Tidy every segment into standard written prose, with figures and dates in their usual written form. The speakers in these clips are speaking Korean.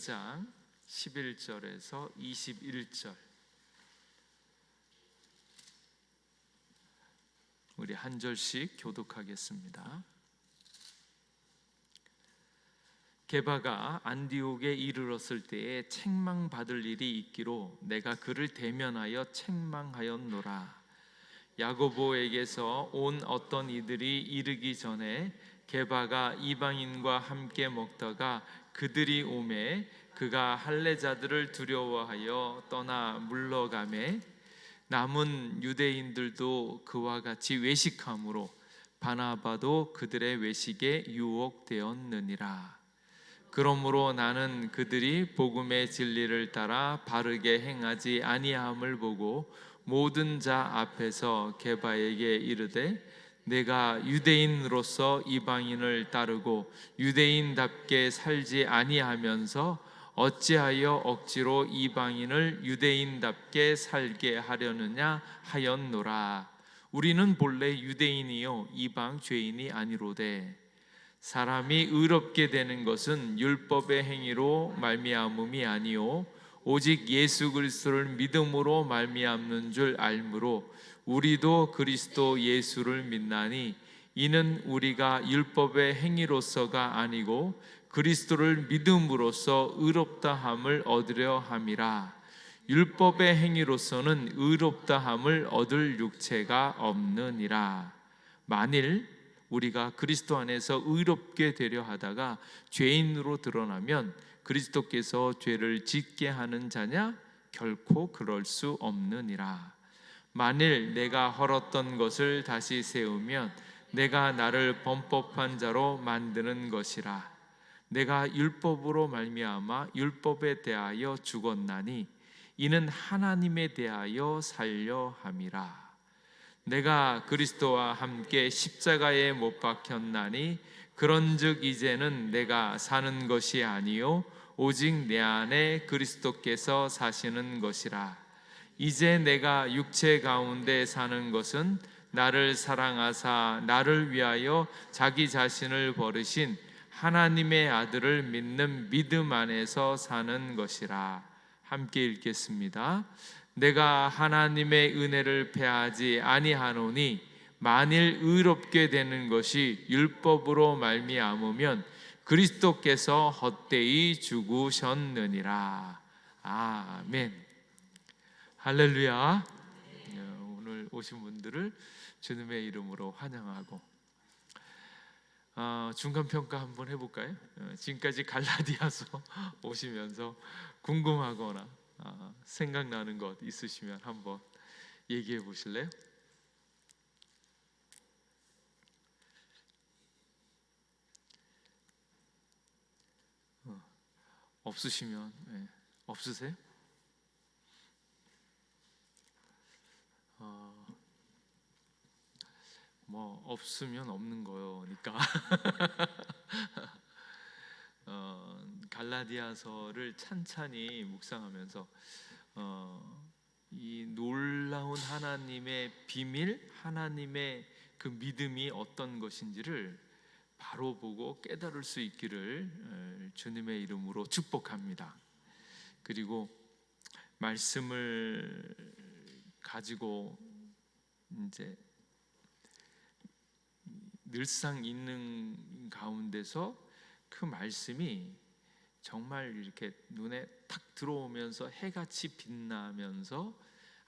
2장 11절에서 21절 우리 한 절씩 교독하겠습니다. 게바가 안디옥에 이르렀을 때에 책망받을 일이 있기로 내가 그를 대면하여 책망하였노라. 야고보에게서 온 어떤 이들이 이르기 전에 게바가 이방인과 함께 먹다가 그들이 오매 그가 할례자들을 두려워하여 떠나 물러가매 남은 유대인들도 그와 같이 외식함으로 바나바도 그들의 외식에 유혹되었느니라. 그러므로 나는 그들이 복음의 진리를 따라 바르게 행하지 아니함을 보고 모든 자 앞에서 게바에게 이르되 내가 유대인으로서 이방인을 따르고 유대인답게 살지 아니하면서 어찌하여 억지로 이방인을 유대인답게 살게 하려느냐 하였노라. 우리는 본래 유대인이요 이방 죄인이 아니로되 사람이 의롭게 되는 것은 율법의 행위로 말미암음이 아니요 오직 예수 그리스도를 믿음으로 말미암는 줄 알므로 우리도 그리스도 예수를 믿나니 이는 우리가 율법의 행위로서가 아니고 그리스도를 믿음으로써 의롭다함을 얻으려 함이라. 율법의 행위로서는 의롭다함을 얻을 육체가 없느니라. 만일 우리가 그리스도 안에서 의롭게 되려 하다가 죄인으로 드러나면 그리스도께서 죄를 짓게 하는 자냐? 결코 그럴 수 없느니라. 만일 내가 헐었던 것을 다시 세우면 내가 나를 범법한 자로 만드는 것이라. 내가 율법으로 말미암아 율법에 대하여 죽었나니 이는 하나님에 대하여 살려 함이라. 내가 그리스도와 함께 십자가에 못 박혔나니 그런즉 이제는 내가 사는 것이 아니요 오직 내 안에 그리스도께서 사시는 것이라. 이제 내가 육체 가운데 사는 것은 나를 사랑하사 나를 위하여 자기 자신을 버리신 하나님의 아들을 믿는 믿음 안에서 사는 것이라. 함께 읽겠습니다. 내가 하나님의 은혜를 패하지 아니하노니 만일 의롭게 되는 것이 율법으로 말미암으면 그리스도께서 헛되이 죽으셨느니라. 아멘. 할렐루야. 오늘 오신 분들을 주님의 이름으로 환영하고 중간평가 한번 해볼까요? 지금까지 갈라디아서 오시면서 궁금하거나 생각나는 것 있으시면 한번 얘기해 보실래요? 없으시면 없으세요? 뭐 없으면 없는 거니까 갈라디아서를 찬찬히 묵상하면서 이 놀라운 하나님의 비밀, 하나님의 그 믿음이 어떤 것인지를 바로 보고 깨달을 수 있기를 주님의 이름으로 축복합니다. 그리고 말씀을 가지고 이제 늘상 있는 가운데서 그 말씀이 정말 이렇게 눈에 탁 들어오면서 해같이 빛나면서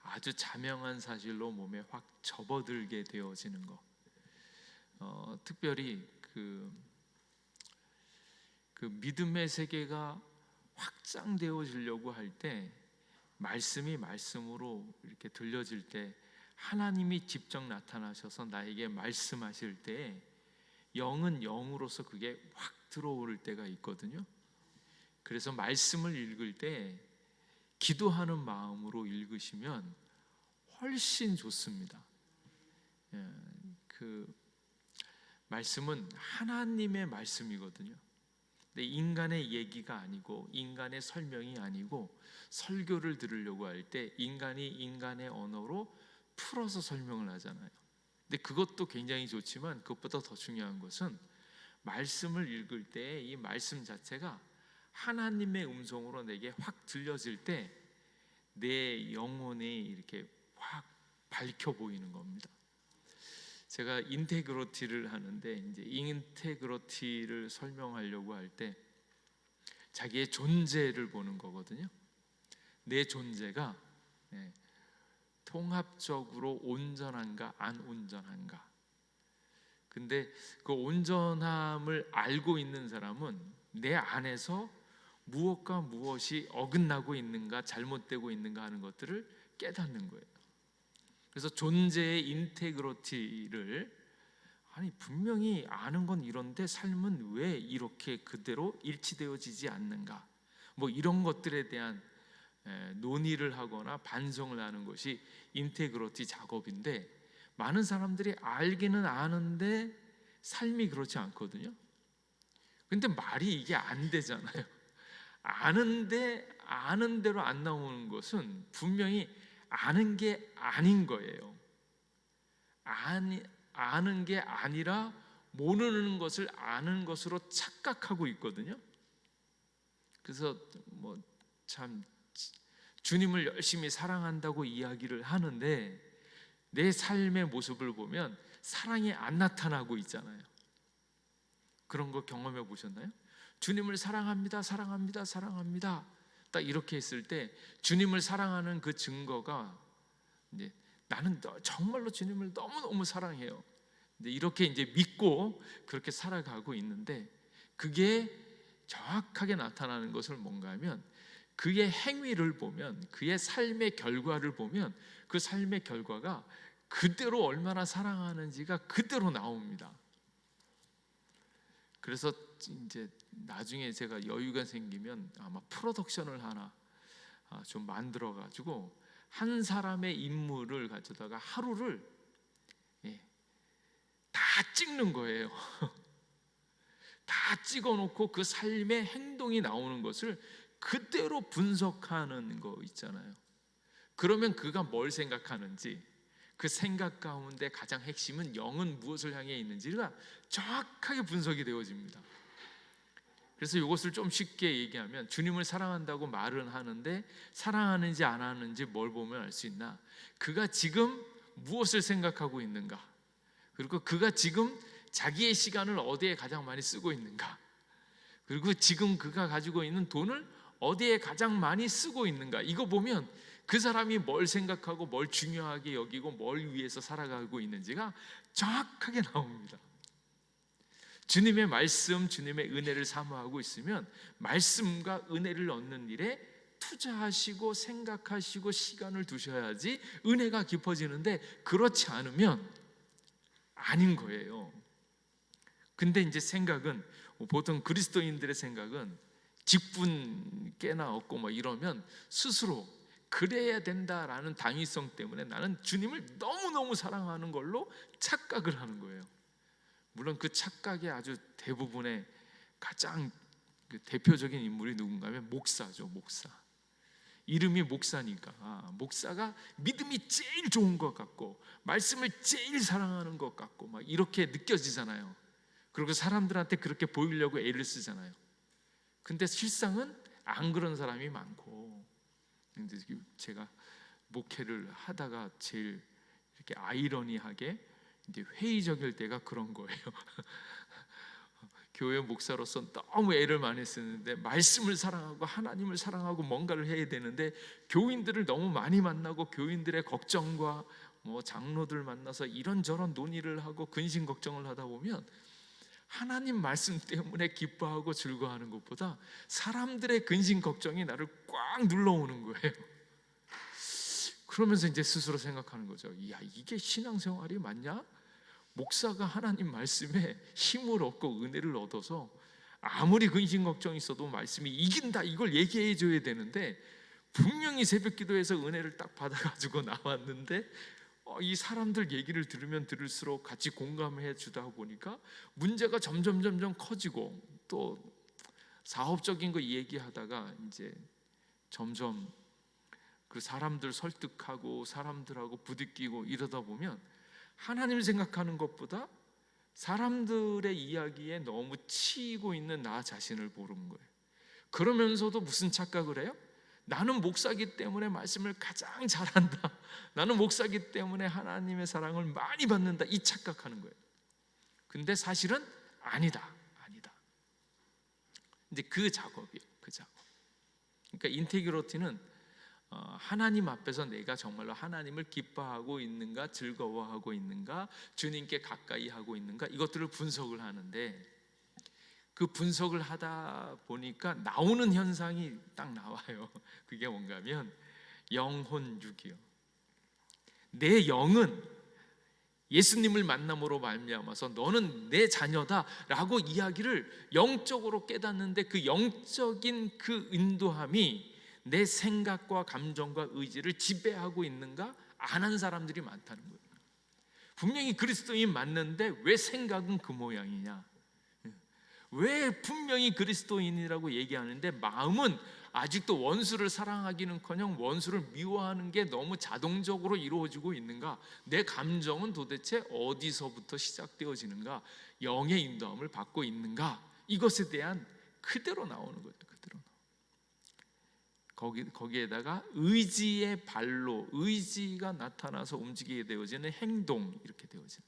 아주 자명한 사실로 몸에 확 접어들게 되어지는 것. 특별히 그 믿음의 세계가 확장되어지려고 할 때 말씀이 말씀으로 이렇게 들려질 때 하나님이 직접 나타나셔서 나에게 말씀하실 때 영은 영으로서 그게 확 들어올 때가 있거든요. 그래서 말씀을 읽을 때 기도하는 마음으로 읽으시면 훨씬 좋습니다. 그 말씀은 하나님의 말씀이거든요. 근데 인간의 얘기가 아니고 인간의 설명이 아니고 설교를 들으려고 할 때 인간이 인간의 언어로 풀어서 설명을 하잖아요. 근데 그것도 굉장히 좋지만 그것보다 더 중요한 것은 말씀을 읽을 때 이 말씀 자체가 하나님의 음성으로 내게 확 들려질 때 내 영혼이 이렇게 확 밝혀 보이는 겁니다. 제가 인테그러티를 하는데, 이제 인테그러티를 설명하려고 할 때 자기의 존재를 보는 거거든요. 내 존재가 통합적으로 온전한가 안 온전한가. 근데 그 온전함을 알고 있는 사람은 내 안에서 무엇과 무엇이 어긋나고 있는가, 잘못되고 있는가 하는 것들을 깨닫는 거예요. 그래서 존재의 인테그러티를, 아니 분명히 아는 건 이런데 삶은 왜 이렇게 그대로 일치되어지지 않는가, 뭐 이런 것들에 대한 논의를 하거나 반성을 하는 것이 인테그러티 작업인데, 많은 사람들이 알기는 아는데 삶이 그렇지 않거든요. 근데 말이 이게 안 되잖아요. 아는데 아는 대로 안 나오는 것은 분명히 아는 게 아닌 거예요. 아는 게 아니라 모르는 것을 아는 것으로 착각하고 있거든요. 그래서 뭐 참 주님을 열심히 사랑한다고 이야기를 하는데 내 삶의 모습을 보면 사랑이 안 나타나고 있잖아요. 그런 거 경험해 보셨나요? 주님을 사랑합니다, 사랑합니다, 사랑합니다, 딱 이렇게 했을 때 주님을 사랑하는 그 증거가 이제 나는 정말로 주님을 너무너무 사랑해요, 이렇게 이제 믿고 그렇게 살아가고 있는데, 그게 정확하게 나타나는 것을 뭔가 하면 그의 행위를 보면, 그의 삶의 결과를 보면 그 삶의 결과가 그대로 얼마나 사랑하는지가 그대로 나옵니다. 그래서 이제 나중에 제가 여유가 생기면 아마 프로덕션을 하나 좀 만들어 가지고 한 사람의 인물을 가져다가 하루를 다 찍는 거예요. 다 찍어놓고 그 삶의 행동이 나오는 것을 그대로 분석하는 거 있잖아요. 그러면 그가 뭘 생각하는지, 그 생각 가운데 가장 핵심은 영은 무엇을 향해 있는지가 정확하게 분석이 되어집니다. 그래서 이것을 좀 쉽게 얘기하면, 주님을 사랑한다고 말은 하는데 사랑하는지 안 하는지 뭘 보면 알 수 있나? 그가 지금 무엇을 생각하고 있는가, 그리고 그가 지금 자기의 시간을 어디에 가장 많이 쓰고 있는가, 그리고 지금 그가 가지고 있는 돈을 어디에 가장 많이 쓰고 있는가, 이거 보면 그 사람이 뭘 생각하고 뭘 중요하게 여기고 뭘 위해서 살아가고 있는지가 정확하게 나옵니다. 주님의 말씀, 주님의 은혜를 사모하고 있으면 말씀과 은혜를 얻는 일에 투자하시고 생각하시고 시간을 두셔야지 은혜가 깊어지는데, 그렇지 않으면 아닌 거예요. 근데 이제 생각은, 보통 그리스도인들의 생각은 직분 깨나 얻고 뭐 이러면 스스로 그래야 된다라는 당위성 때문에 나는 주님을 너무너무 사랑하는 걸로 착각을 하는 거예요. 물론 그 착각의 아주 대부분의 가장 대표적인 인물이 누군가 하면 목사죠. 목사. 이름이 목사니까 목사가 믿음이 제일 좋은 것 같고 말씀을 제일 사랑하는 것 같고 막 이렇게 느껴지잖아요. 그리고 사람들한테 그렇게 보이려고 애를 쓰잖아요. 근데 실상은 안 그런 사람이 많고, 근데 제가 목회를 하다가 제일 이렇게 아이러니하게 이제 회의적일 때가 그런 거예요. 교회 목사로서 너무 애를 많이 쓰는데 말씀을 사랑하고 하나님을 사랑하고 뭔가를 해야 되는데, 교인들을 너무 많이 만나고 교인들의 걱정과 뭐 장로들 만나서 이런저런 논의를 하고 근심 걱정을 하다 보면 하나님 말씀 때문에 기뻐하고 즐거워하는 것보다 사람들의 근심 걱정이 나를 꽉 눌러오는 거예요. 그러면서 이제 스스로 생각하는 거죠. 야, 이게 신앙생활이 맞냐? 목사가 하나님 말씀에 힘을 얻고 은혜를 얻어서 아무리 근심 걱정이 있어도 말씀이 이긴다, 이걸 얘기해 줘야 되는데, 분명히 새벽 기도에서 은혜를 딱 받아가지고 나왔는데 이 사람들 얘기를 들으면 들을수록 같이 공감해 주다 보니까 문제가 점점 커지고, 또 사업적인 거 얘기하다가 이제 점점 그 사람들 설득하고 사람들하고 부딪히고 이러다 보면 하나님을 생각하는 것보다 사람들의 이야기에 너무 치이고 있는 나 자신을 보는 거예요. 그러면서도 무슨 착각을 해요? 나는 목사기 때문에 말씀을 가장 잘한다. 나는 목사기 때문에 하나님의 사랑을 많이 받는다. 이 착각하는 거예요. 근데 사실은 아니다. 이제 그 작업이에요. 그 작업. 그러니까 인테그리티는 하나님 앞에서 내가 정말로 하나님을 기뻐하고 있는가, 즐거워하고 있는가, 주님께 가까이 하고 있는가, 이것들을 분석을 하는데, 그 분석을 하다 보니까 나오는 현상이 딱 나와요. 그게 뭔가 하면 영혼육이요. 내 영은 예수님을 만남으로 말미암아서 너는 내 자녀다라고 이야기를 영적으로 깨닫는데, 그 영적인 그 인도함이 내 생각과 감정과 의지를 지배하고 있는가 안 한 사람들이 많다는 거예요. 분명히 그리스도인 맞는데 왜 생각은 그 모양이냐? 왜 분명히 그리스도인이라고 얘기하는데 마음은 아직도 원수를 사랑하기는커녕 원수를 미워하는 게 너무 자동적으로 이루어지고 있는가? 내 감정은 도대체 어디서부터 시작되어지는가? 영의 인도함을 받고 있는가? 이것에 대한 그대로 나오는 거예요. 그대로. 거기에다가 의지의 발로, 의지가 나타나서 움직이게 되어지는 행동, 이렇게 되어지는.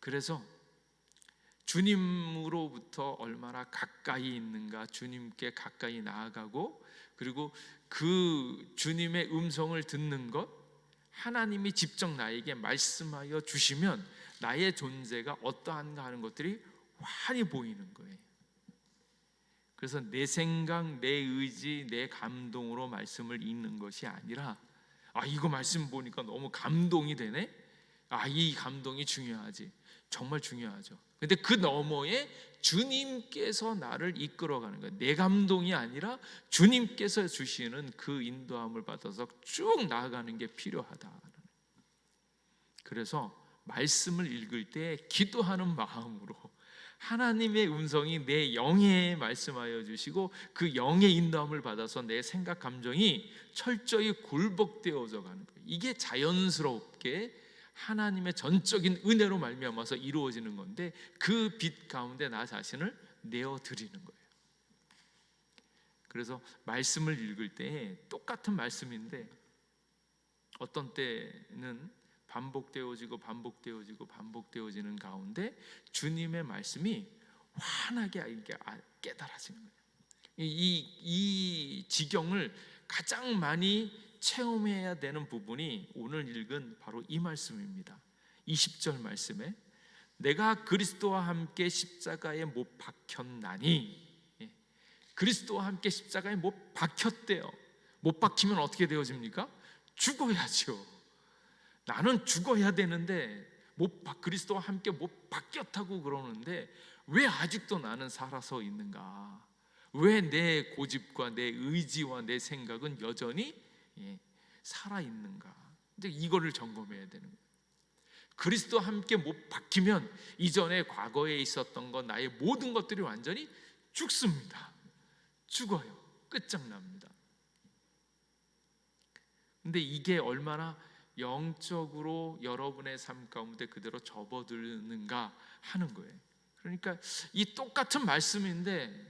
그래서 주님으로부터 얼마나 가까이 있는가, 주님께 가까이 나아가고, 그리고 그 주님의 음성을 듣는 것, 하나님이 직접 나에게 말씀하여 주시면 나의 존재가 어떠한가 하는 것들이 환히 보이는 거예요. 그래서 내 생각, 내 의지, 내 감동으로 말씀을 읽는 것이 아니라, 이거 말씀 보니까 너무 감동이 되네. 이 감동이 중요하지. 정말 중요하죠. 근데 그 너머에 주님께서 나를 이끌어가는 거예요. 내 감동이 아니라 주님께서 주시는 그 인도함을 받아서 쭉 나아가는 게 필요하다. 그래서 말씀을 읽을 때 기도하는 마음으로 하나님의 음성이 내 영에 말씀하여 주시고 그 영의 인도함을 받아서 내 생각, 감정이 철저히 굴복되어져 가는 거예요. 이게 자연스럽게 하나님의 전적인 은혜로 말미암아서 이루어지는 건데, 그 빛 가운데 나 자신을 내어드리는 거예요. 그래서 말씀을 읽을 때 똑같은 말씀인데 어떤 때는 반복되어지는 가운데 주님의 말씀이 환하게 깨달아지는 거예요. 이 지경을 가장 많이 체험해야 되는 부분이 오늘 읽은 바로 이 말씀입니다. 20절 말씀에 내가 그리스도와 함께 십자가에 못 박혔나니, 그리스도와 함께 십자가에 못 박혔대요. 못 박히면 어떻게 되어집니까? 죽어야죠. 나는 죽어야 되는데 그리스도와 함께 못 박혔다고 그러는데 왜 아직도 나는 살아서 있는가? 왜 내 고집과 내 의지와 내 생각은 여전히 살아있는가? 이제 이거를 점검해야 되는 거예요. 그리스도와 함께 못 박히면 이전에 과거에 있었던 것, 나의 모든 것들이 완전히 죽습니다. 죽어요. 끝장납니다. 근데 이게 얼마나 영적으로 여러분의 삶 가운데 그대로 접어드는가 하는 거예요. 그러니까 이 똑같은 말씀인데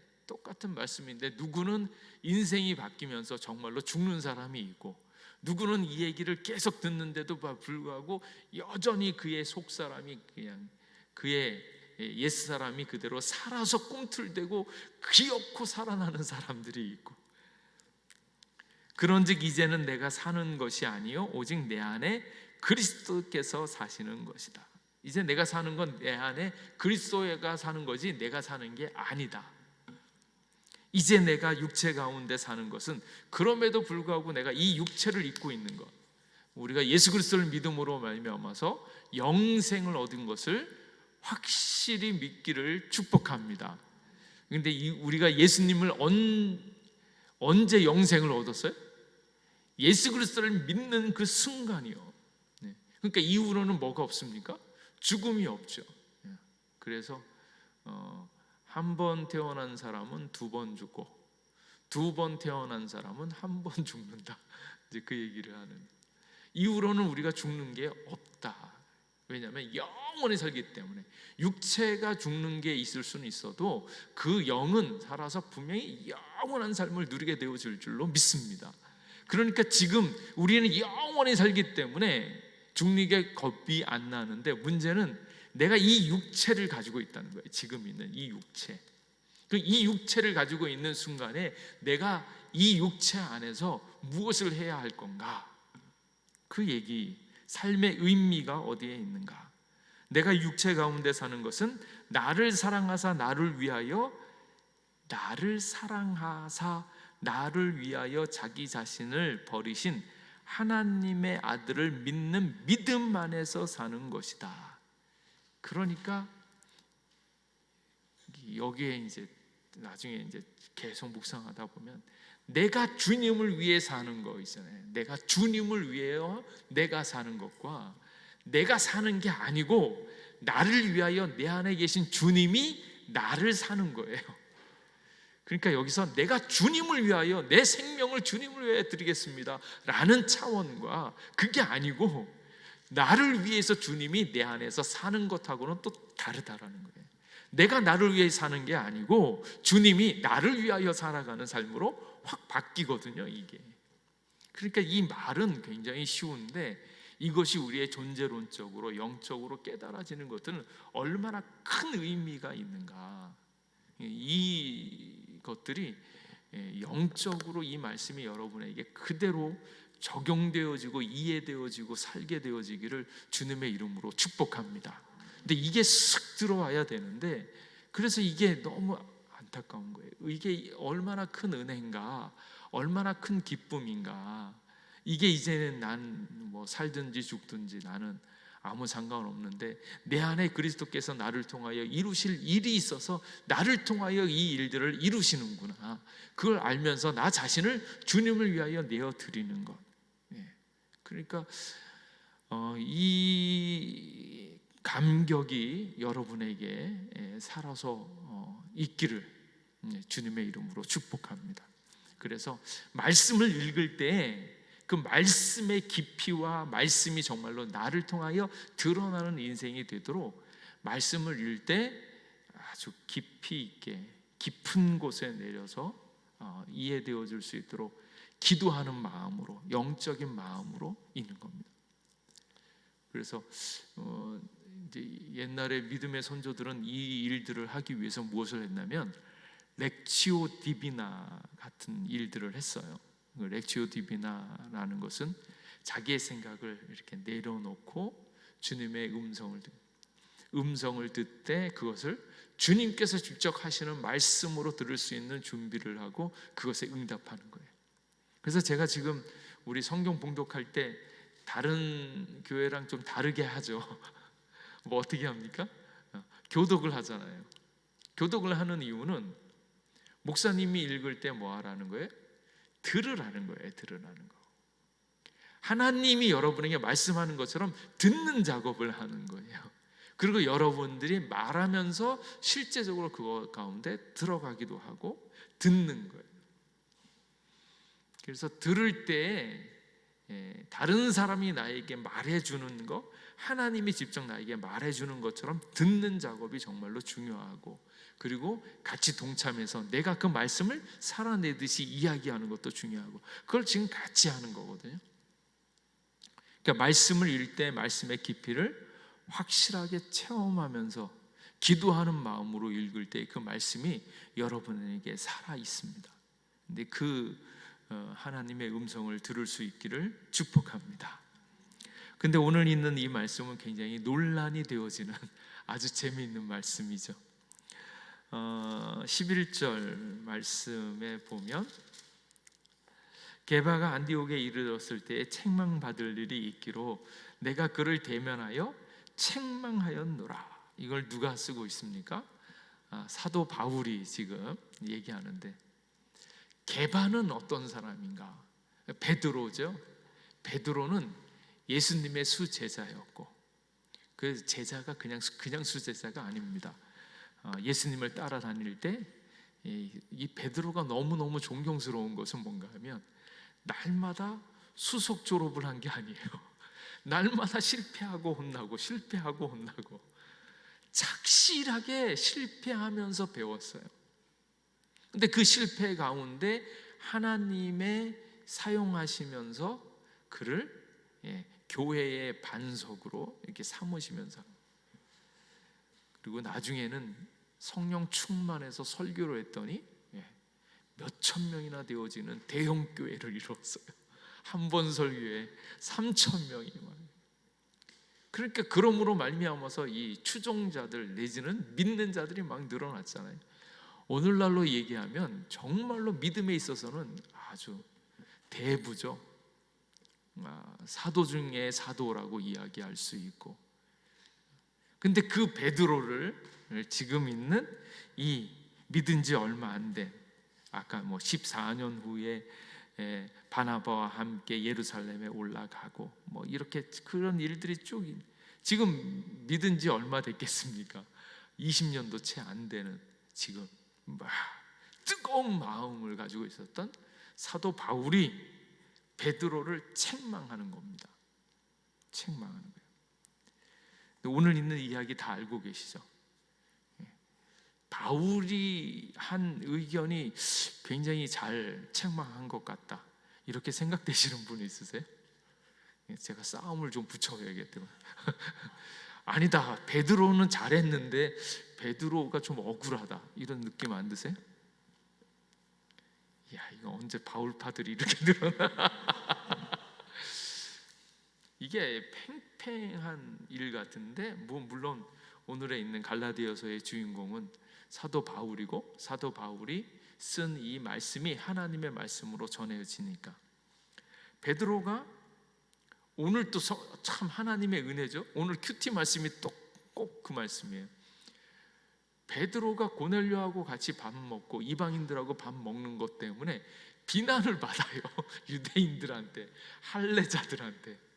누구는 인생이 바뀌면서 정말로 죽는 사람이 있고, 누구는 이 얘기를 계속 듣는데도 불구하고 여전히 그의 속사람이, 그냥 그의 옛사람이 그대로 살아서 꿈틀대고 기어코 살아나는 사람들이 있고, 그런즉 이제는 내가 사는 것이 아니요 오직 내 안에 그리스도께서 사시는 것이다. 이제 내가 사는 건 내 안에 그리스도가 사는 거지 내가 사는 게 아니다. 이제 내가 육체 가운데 사는 것은, 그럼에도 불구하고 내가 이 육체를 입고 있는 것, 우리가 예수 그리스도를 믿음으로 말미암아서 영생을 얻은 것을 확실히 믿기를 축복합니다. 그런데 우리가 예수님을 언제 영생을 얻었어요? 예수 그리스도를 믿는 그 순간이요. 그러니까 이후로는 뭐가 없습니까? 죽음이 없죠. 그래서 한 번 태어난 사람은 두 번 죽고, 두 번 태어난 사람은 한 번 죽는다. 이제 그 얘기를 하는. 이후로는 우리가 죽는 게 없다. 왜냐하면 영원히 살기 때문에. 육체가 죽는 게 있을 수는 있어도 그 영은 살아서 분명히 영원한 삶을 누리게 되어질 줄로 믿습니다. 그러니까 지금 우리는 영원히 살기 때문에 죽는 게 겁이 안 나는데, 문제는 내가 이 육체를 가지고 있다는 거예요. 지금 있는 이 육체. 이 육체를 가지고 있는 순간에 내가 이 육체 안에서 무엇을 해야 할 건가? 그 얘기, 삶의 의미가 어디에 있는가? 내가 육체 가운데 사는 것은 나를 사랑하사 나를 위하여 자기 자신을 버리신 하나님의 아들을 믿는 믿음 안에서 사는 것이다. 그러니까 여기에 이제 나중에 이제 계속 묵상하다 보면 내가 주님을 위해 사는 거 있잖아요. 내가 주님을 위하여 내가 사는 것과 내가 사는 게 아니고 나를 위하여 내 안에 계신 주님이 나를 사는 거예요. 그러니까 여기서 내가 주님을 위하여 내 생명을 주님을 위해 드리겠습니다 라는 차원과, 그게 아니고 나를 위해서 주님이 내 안에서 사는 것하고는 또 다르다라는 거예요. 내가 나를 위해 사는 게 아니고 주님이 나를 위하여 살아가는 삶으로 확 바뀌거든요, 이게. 그러니까 이 말은 굉장히 쉬운데 이것이 우리의 존재론적으로 영적으로 깨달아지는 것들은 얼마나 큰 의미가 있는가. 이 것들이 영적으로 이 말씀이 여러분에게 그대로 적용되어지고 이해되어지고 살게 되어지기를 주님의 이름으로 축복합니다. 근데 이게 쓱 들어와야 되는데, 그래서 이게 너무 안타까운 거예요. 이게 얼마나 큰 은혜인가, 얼마나 큰 기쁨인가. 이게 이제는 난 뭐 살든지 죽든지 나는 아무 상관없는데 내 안에 그리스도께서 나를 통하여 이루실 일이 있어서 나를 통하여 이 일들을 이루시는구나. 그걸 알면서 나 자신을 주님을 위하여 내어 드리는 것. 그러니까 이 감격이 여러분에게 살아서 있기를 주님의 이름으로 축복합니다. 그래서 말씀을 읽을 때 그 말씀의 깊이와 말씀이 정말로 나를 통하여 드러나는 인생이 되도록 말씀을 읽을 때 아주 깊이 있게 깊은 곳에 내려서 이해되어질 수 있도록 기도하는 마음으로, 영적인 마음으로 있는 겁니다. 그래서 이제 옛날에 믿음의 선조들은 이 일들을 하기 위해서 무엇을 했냐면 렉치오 디비나 같은 일들을 했어요. 렉치오 디비나라는 것은 자기의 생각을 이렇게 내려놓고 주님의 음성을 듣되 그것을 주님께서 직접 하시는 말씀으로 들을 수 있는 준비를 하고 그것에 응답하는 거예요. 그래서 제가 지금 우리 성경 봉독할 때 다른 교회랑 좀 다르게 하죠. 뭐 어떻게 합니까? 교독을 하잖아요. 교독을 하는 이유는 목사님이 읽을 때 뭐 하라는 거예요? 들으라는 거예요. 들으라는 거. 하나님이 여러분에게 말씀하는 것처럼 듣는 작업을 하는 거예요. 그리고 여러분들이 말하면서 실제적으로 그거 가운데 들어가기도 하고 듣는 거예요. 그래서 들을 때 다른 사람이 나에게 말해주는 거, 하나님이 직접 나에게 말해주는 것처럼 듣는 작업이 정말로 중요하고, 그리고 같이 동참해서 내가 그 말씀을 살아내듯이 이야기하는 것도 중요하고, 그걸 지금 같이 하는 거거든요. 그러니까 말씀을 읽을 때 말씀의 깊이를 확실하게 체험하면서 기도하는 마음으로 읽을 때 그 말씀이 여러분에게 살아 있습니다. 근데 그 하나님의 음성을 들을 수 있기를 축복합니다. 근데 오늘 있는 이 말씀은 굉장히 논란이 되어지는 아주 재미있는 말씀이죠. 11절 말씀에 보면 게바가 안디옥에 이르렀을 때에 책망받을 일이 있기로 내가 그를 대면하여 책망하였노라. 이걸 누가 쓰고 있습니까? 사도 바울이 지금 얘기하는데, 게바는 어떤 사람인가? 베드로죠. 베드로는 예수님의 수제자였고, 그 제자가 그냥 수제자가 아닙니다. 예수님을 따라다닐 때 이 베드로가 너무너무 존경스러운 것은 뭔가 하면 날마다 수석 졸업을 한 게 아니에요. 날마다 실패하고 혼나고 실패하고 혼나고 착실하게 실패하면서 배웠어요. 근데 그 실패 가운데 하나님의 사용하시면서 그를 교회의 반석으로 이렇게 삼으시면서, 그리고 나중에는 성령 충만해서 설교를 했더니 몇천 명이나 되어지는 대형 교회를 이루었어요. 한 번 설교에 3천 명이. 그러니까 그러므로 말미암아서 이 추종자들 내지는 믿는 자들이 막 늘어났잖아요. 오늘날로 얘기하면 정말로 믿음에 있어서는 아주 대부죠. 사도 중에 사도라고 이야기할 수 있고. 근데 그 베드로를 지금 있는 이 믿은 지 얼마 안 된, 아까 14년 후에 바나바와 함께 예루살렘에 올라가고 이렇게 그런 일들이 쭉, 지금 믿은 지 얼마 됐겠습니까? 20년도 채 안 되는 지금 막 뜨거운 마음을 가지고 있었던 사도 바울이 베드로를 책망하는 겁니다. 책망하는 거예요. 오늘 있는 이야기 다 알고 계시죠? 바울이 한 의견이 굉장히 잘 책망한 것 같다, 이렇게 생각되시는 분 있으세요? 제가 싸움을 좀 붙여야겠다. 아니다, 베드로는 잘했는데 베드로가 좀 억울하다, 이런 느낌 안 드세요? 야, 이거 언제 바울파들이 이렇게 늘어나? 이게 팽팽한 일 같은데, 물론 오늘에 있는 갈라디아서의 주인공은 사도 바울이고, 사도 바울이 쓴 이 말씀이 하나님의 말씀으로 전해지니까. 베드로가 오늘 또 참 하나님의 은혜죠. 오늘 큐티 말씀이 또 꼭 그 말씀이에요. 베드로가 고넬료하고 같이 밥 먹고 이방인들하고 밥 먹는 것 때문에 비난을 받아요. 유대인들한테, 할례자들한테.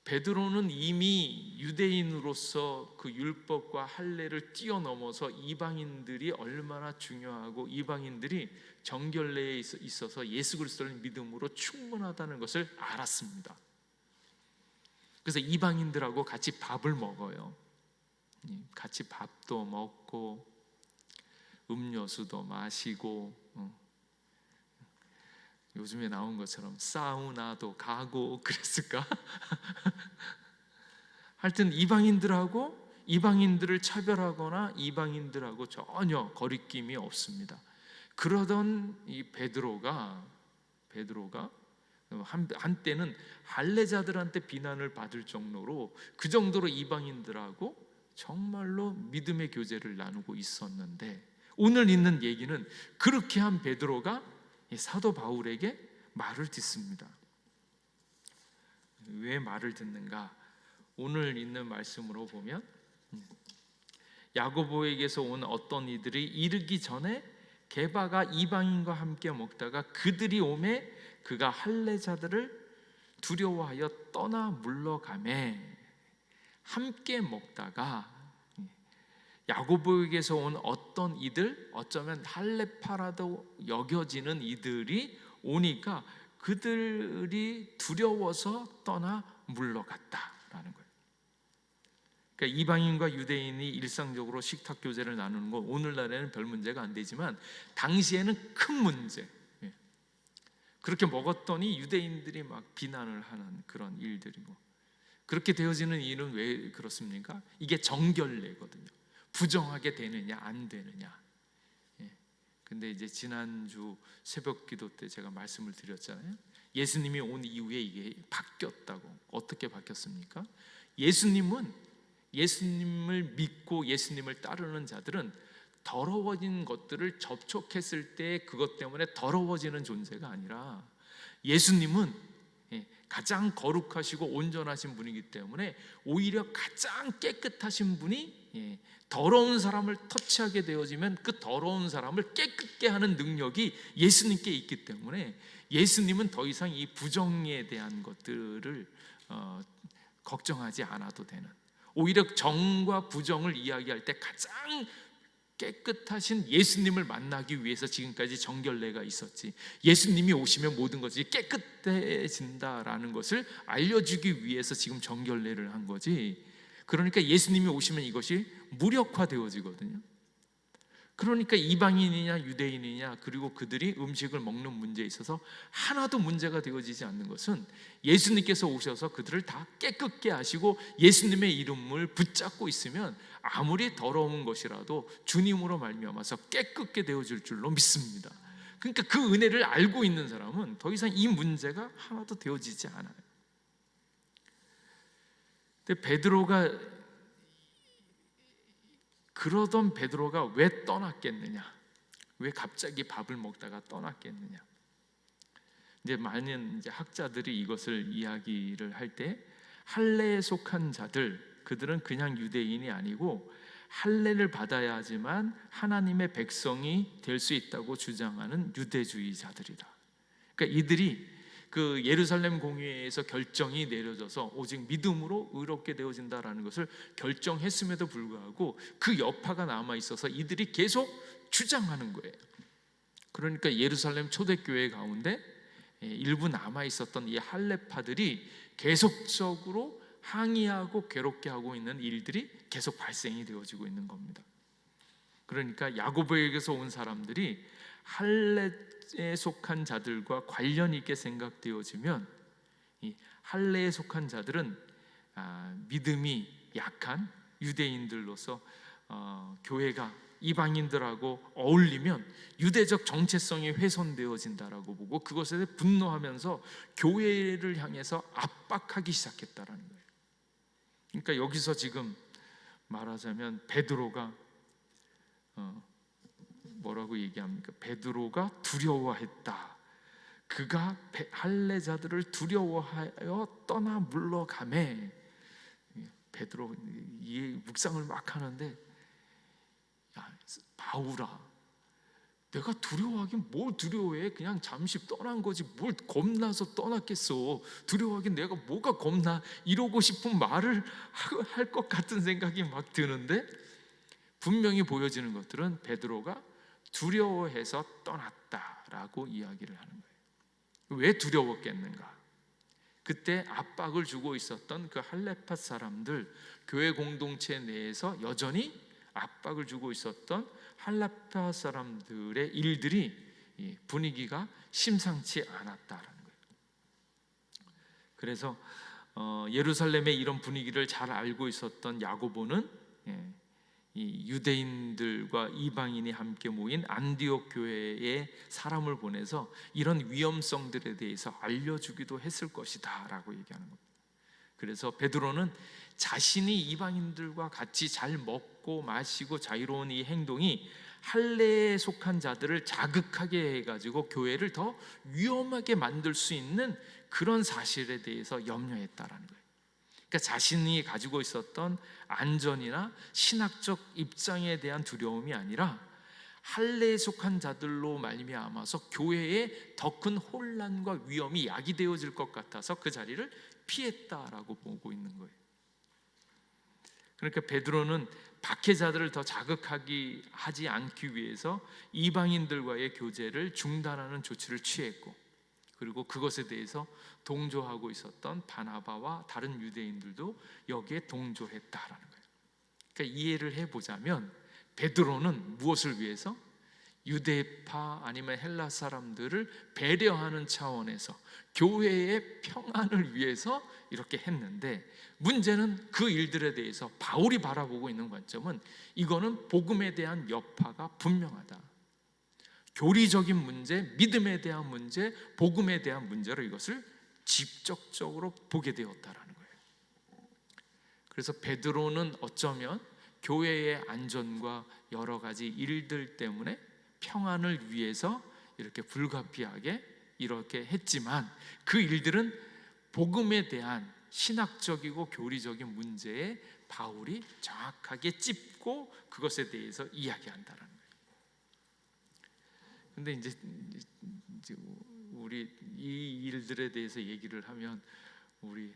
베드로는 이미 유대인으로서 그 율법과 할례를 뛰어넘어서 이방인들이 얼마나 중요하고 이방인들이 정결례에 있어서 예수 그리스도를 믿음으로 충분하다는 것을 알았습니다. 그래서 이방인들하고 같이 밥을 먹어요. 같이 밥도 먹고 음료수도 마시고, 요즘에 나온 것처럼 사우나도 가고 그랬을까? 하여튼 이방인들을 차별하거나 이방인들하고 전혀 거리낌이 없습니다. 그러던 이 베드로가 한때는 할례자들한테 비난을 받을 정도로, 그 정도로 이방인들하고 정말로 믿음의 교제를 나누고 있었는데, 오늘 있는 얘기는 그렇게 한 베드로가 사도 바울에게 말을 듣습니다. 왜 말을 듣는가? 오늘 있는 말씀으로 보면 야고보에게서 온 어떤 이들이 이르기 전에 게바가 이방인과 함께 먹다가 그들이 오매 그가 할례자들을 두려워하여 떠나 물러가매. 함께 먹다가 야고보에게서 온 어떤 이들, 어쩌면 할례파라도 여겨지는 이들이 오니까 그들이 두려워서 떠나 물러갔다라는 거예요. 그러니까 이방인과 유대인이 일상적으로 식탁 교제를 나누는 건 오늘날에는 별 문제가 안 되지만 당시에는 큰 문제. 그렇게 먹었더니 유대인들이 막 비난을 하는 그런 일들이고, 그렇게 되어지는 이유는 왜 그렇습니까? 이게 정결례거든요. 부정하게 되느냐 안 되느냐. 근데 이제 지난주 새벽기도 때 제가 말씀을 드렸잖아요. 예수님이 온 이후에 이게 바뀌었다고. 어떻게 바뀌었습니까? 예수님을 믿고 예수님을 따르는 자들은 더러워진 것들을 접촉했을 때 그것 때문에 더러워지는 존재가 아니라, 예수님은 가장 거룩하시고 온전하신 분이기 때문에 오히려 가장 깨끗하신 분이 더러운 사람을 터치하게 되어지면 그 더러운 사람을 깨끗게 하는 능력이 예수님께 있기 때문에 예수님은 더 이상 이 부정에 대한 것들을 걱정하지 않아도 되는, 오히려 정과 부정을 이야기할 때 가장 깨끗하신 예수님을 만나기 위해서 지금까지 정결례가 있었지, 예수님이 오시면 모든 것이 깨끗해진다라는 것을 알려주기 위해서 지금 정결례를 한 거지. 그러니까 예수님이 오시면 이것이 무력화되어지거든요. 그러니까 이방인이냐 유대인이냐, 그리고 그들이 음식을 먹는 문제에 있어서 하나도 문제가 되어지지 않는 것은 예수님께서 오셔서 그들을 다 깨끗게 하시고 예수님의 이름을 붙잡고 있으면 아무리 더러운 것이라도 주님으로 말미암아서 깨끗게 되어질 줄로 믿습니다. 그러니까 그 은혜를 알고 있는 사람은 더 이상 이 문제가 하나도 되어지지 않아요. 근데 그러던 베드로가 왜 떠났겠느냐? 왜 갑자기 밥을 먹다가 떠났겠느냐? 이제 많은 학자들이 이것을 이야기를 할 때, 할례에 속한 자들, 그들은 그냥 유대인이 아니고 할례를 받아야 하지만 하나님의 백성이 될 수 있다고 주장하는 유대주의자들이다. 그러니까 이들이 그 예루살렘 공회에서 결정이 내려져서 오직 믿음으로 의롭게 되어진다라는 것을 결정했음에도 불구하고 그 여파가 남아 있어서 이들이 계속 주장하는 거예요. 그러니까 예루살렘 초대교회 가운데 일부 남아 있었던 이 할례파들이 계속적으로 항의하고 괴롭게 하고 있는 일들이 계속 발생이 되어지고 있는 겁니다. 그러니까 야고보에게서 온 사람들이 할례에 속한 자들과 관련 있게 생각되어지면, 이 할례에 속한 자들은 믿음이 약한 유대인들로서 교회가 이방인들하고 어울리면 유대적 정체성이 훼손되어진다라고 보고 그것에 대해 분노하면서 교회를 향해서 압박하기 시작했다라는 거예요. 그러니까 여기서 지금 말하자면 베드로가 뭐라고 얘기합니까? 베드로가 두려워했다. 그가 할례자들을 두려워하여 떠나 물러가매. 베드로 이 묵상을 막 하는데, 야, 바울아, 내가 두려워하긴 뭘 두려워해? 그냥 잠시 떠난 거지 뭘 겁나서 떠났겠어. 두려워하긴 내가 뭐가 겁나? 이러고 싶은 말을 할 것 같은 생각이 막 드는데, 분명히 보여지는 것들은 베드로가 두려워해서 떠났다라고 이야기를 하는 거예요. 왜 두려웠겠는가? 그때 압박을 주고 있었던 그 할례파 사람들, 교회 공동체 내에서 여전히 압박을 주고 있었던 할례파 사람들의 일들이 분위기가 심상치 않았다라는 거예요. 그래서 예루살렘의 이런 분위기를 잘 알고 있었던 야고보는 이 유대인들과 이방인이 함께 모인 안디옥 교회에 사람을 보내서 이런 위험성들에 대해서 알려주기도 했을 것이다 라고 얘기하는 겁니다. 그래서 베드로는 자신이 이방인들과 같이 잘 먹고 마시고 자유로운 이 행동이 할례에 속한 자들을 자극하게 해가지고 교회를 더 위험하게 만들 수 있는 그런 사실에 대해서 염려했다라는 거예요. 그러니까 자신이 가지고 있었던 안전이나 신학적 입장에 대한 두려움이 아니라 할례에 속한 자들로 말미암아서 교회에 더 큰 혼란과 위험이 야기되어질 것 같아서 그 자리를 피했다라고 보고 있는 거예요. 그러니까 베드로는 박해자들을 더 자극하지 않기 위해서 이방인들과의 교제를 중단하는 조치를 취했고, 그리고 그것에 대해서 동조하고 있었던 바나바와 다른 유대인들도 여기에 동조했다라는 거예요. 그러니까 이해를 해보자면 베드로는 무엇을 위해서? 유대파 아니면 헬라 사람들을 배려하는 차원에서 교회의 평안을 위해서 이렇게 했는데, 문제는 그 일들에 대해서 바울이 바라보고 있는 관점은 이거는 복음에 대한 여파가 분명하다. 교리적인 문제, 믿음에 대한 문제, 복음에 대한 문제로 이것을 직접적으로 보게 되었다라는 거예요. 그래서 베드로는 어쩌면 교회의 안전과 여러 가지 일들 때문에 평안을 위해서 이렇게 불가피하게 이렇게 했지만, 그 일들은 복음에 대한 신학적이고 교리적인 문제에 바울이 정확하게 짚고 그것에 대해서 이야기한다는 거예요. 근데 이제 우리 이 일들에 대해서 얘기를 하면 우리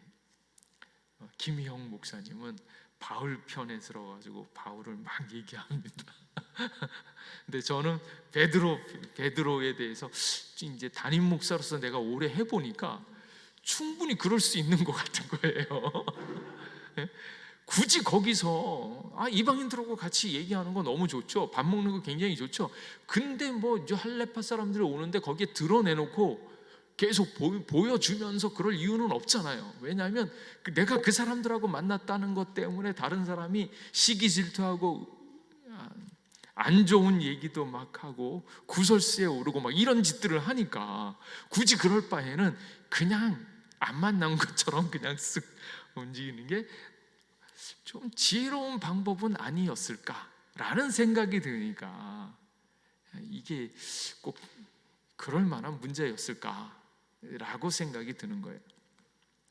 김희영 목사님은 바울 편에 들어가지고 바울을 막 얘기합니다. 근데 저는 베드로에 대해서 이제 담임 목사로서 내가 오래 해보니까 충분히 그럴 수 있는 것 같은 거예요. 굳이 거기서 이방인들하고 같이 얘기하는 거 너무 좋죠. 밥 먹는 거 굉장히 좋죠. 근데 뭐 이제 할레파 사람들이 오는데 거기에 드러내놓고 계속 보여주면서 그럴 이유는 없잖아요. 왜냐하면 내가 그 사람들하고 만났다는 것 때문에 다른 사람이 시기 질투하고 안 좋은 얘기도 막 하고 구설수에 오르고 막 이런 짓들을 하니까 굳이 그럴 바에는 그냥 안 만난 것처럼 그냥 쓱 움직이는 게 좀 지혜로운 방법은 아니었을까라는 생각이 드니까 이게 꼭 그럴 만한 문제였을까라고 생각이 드는 거예요.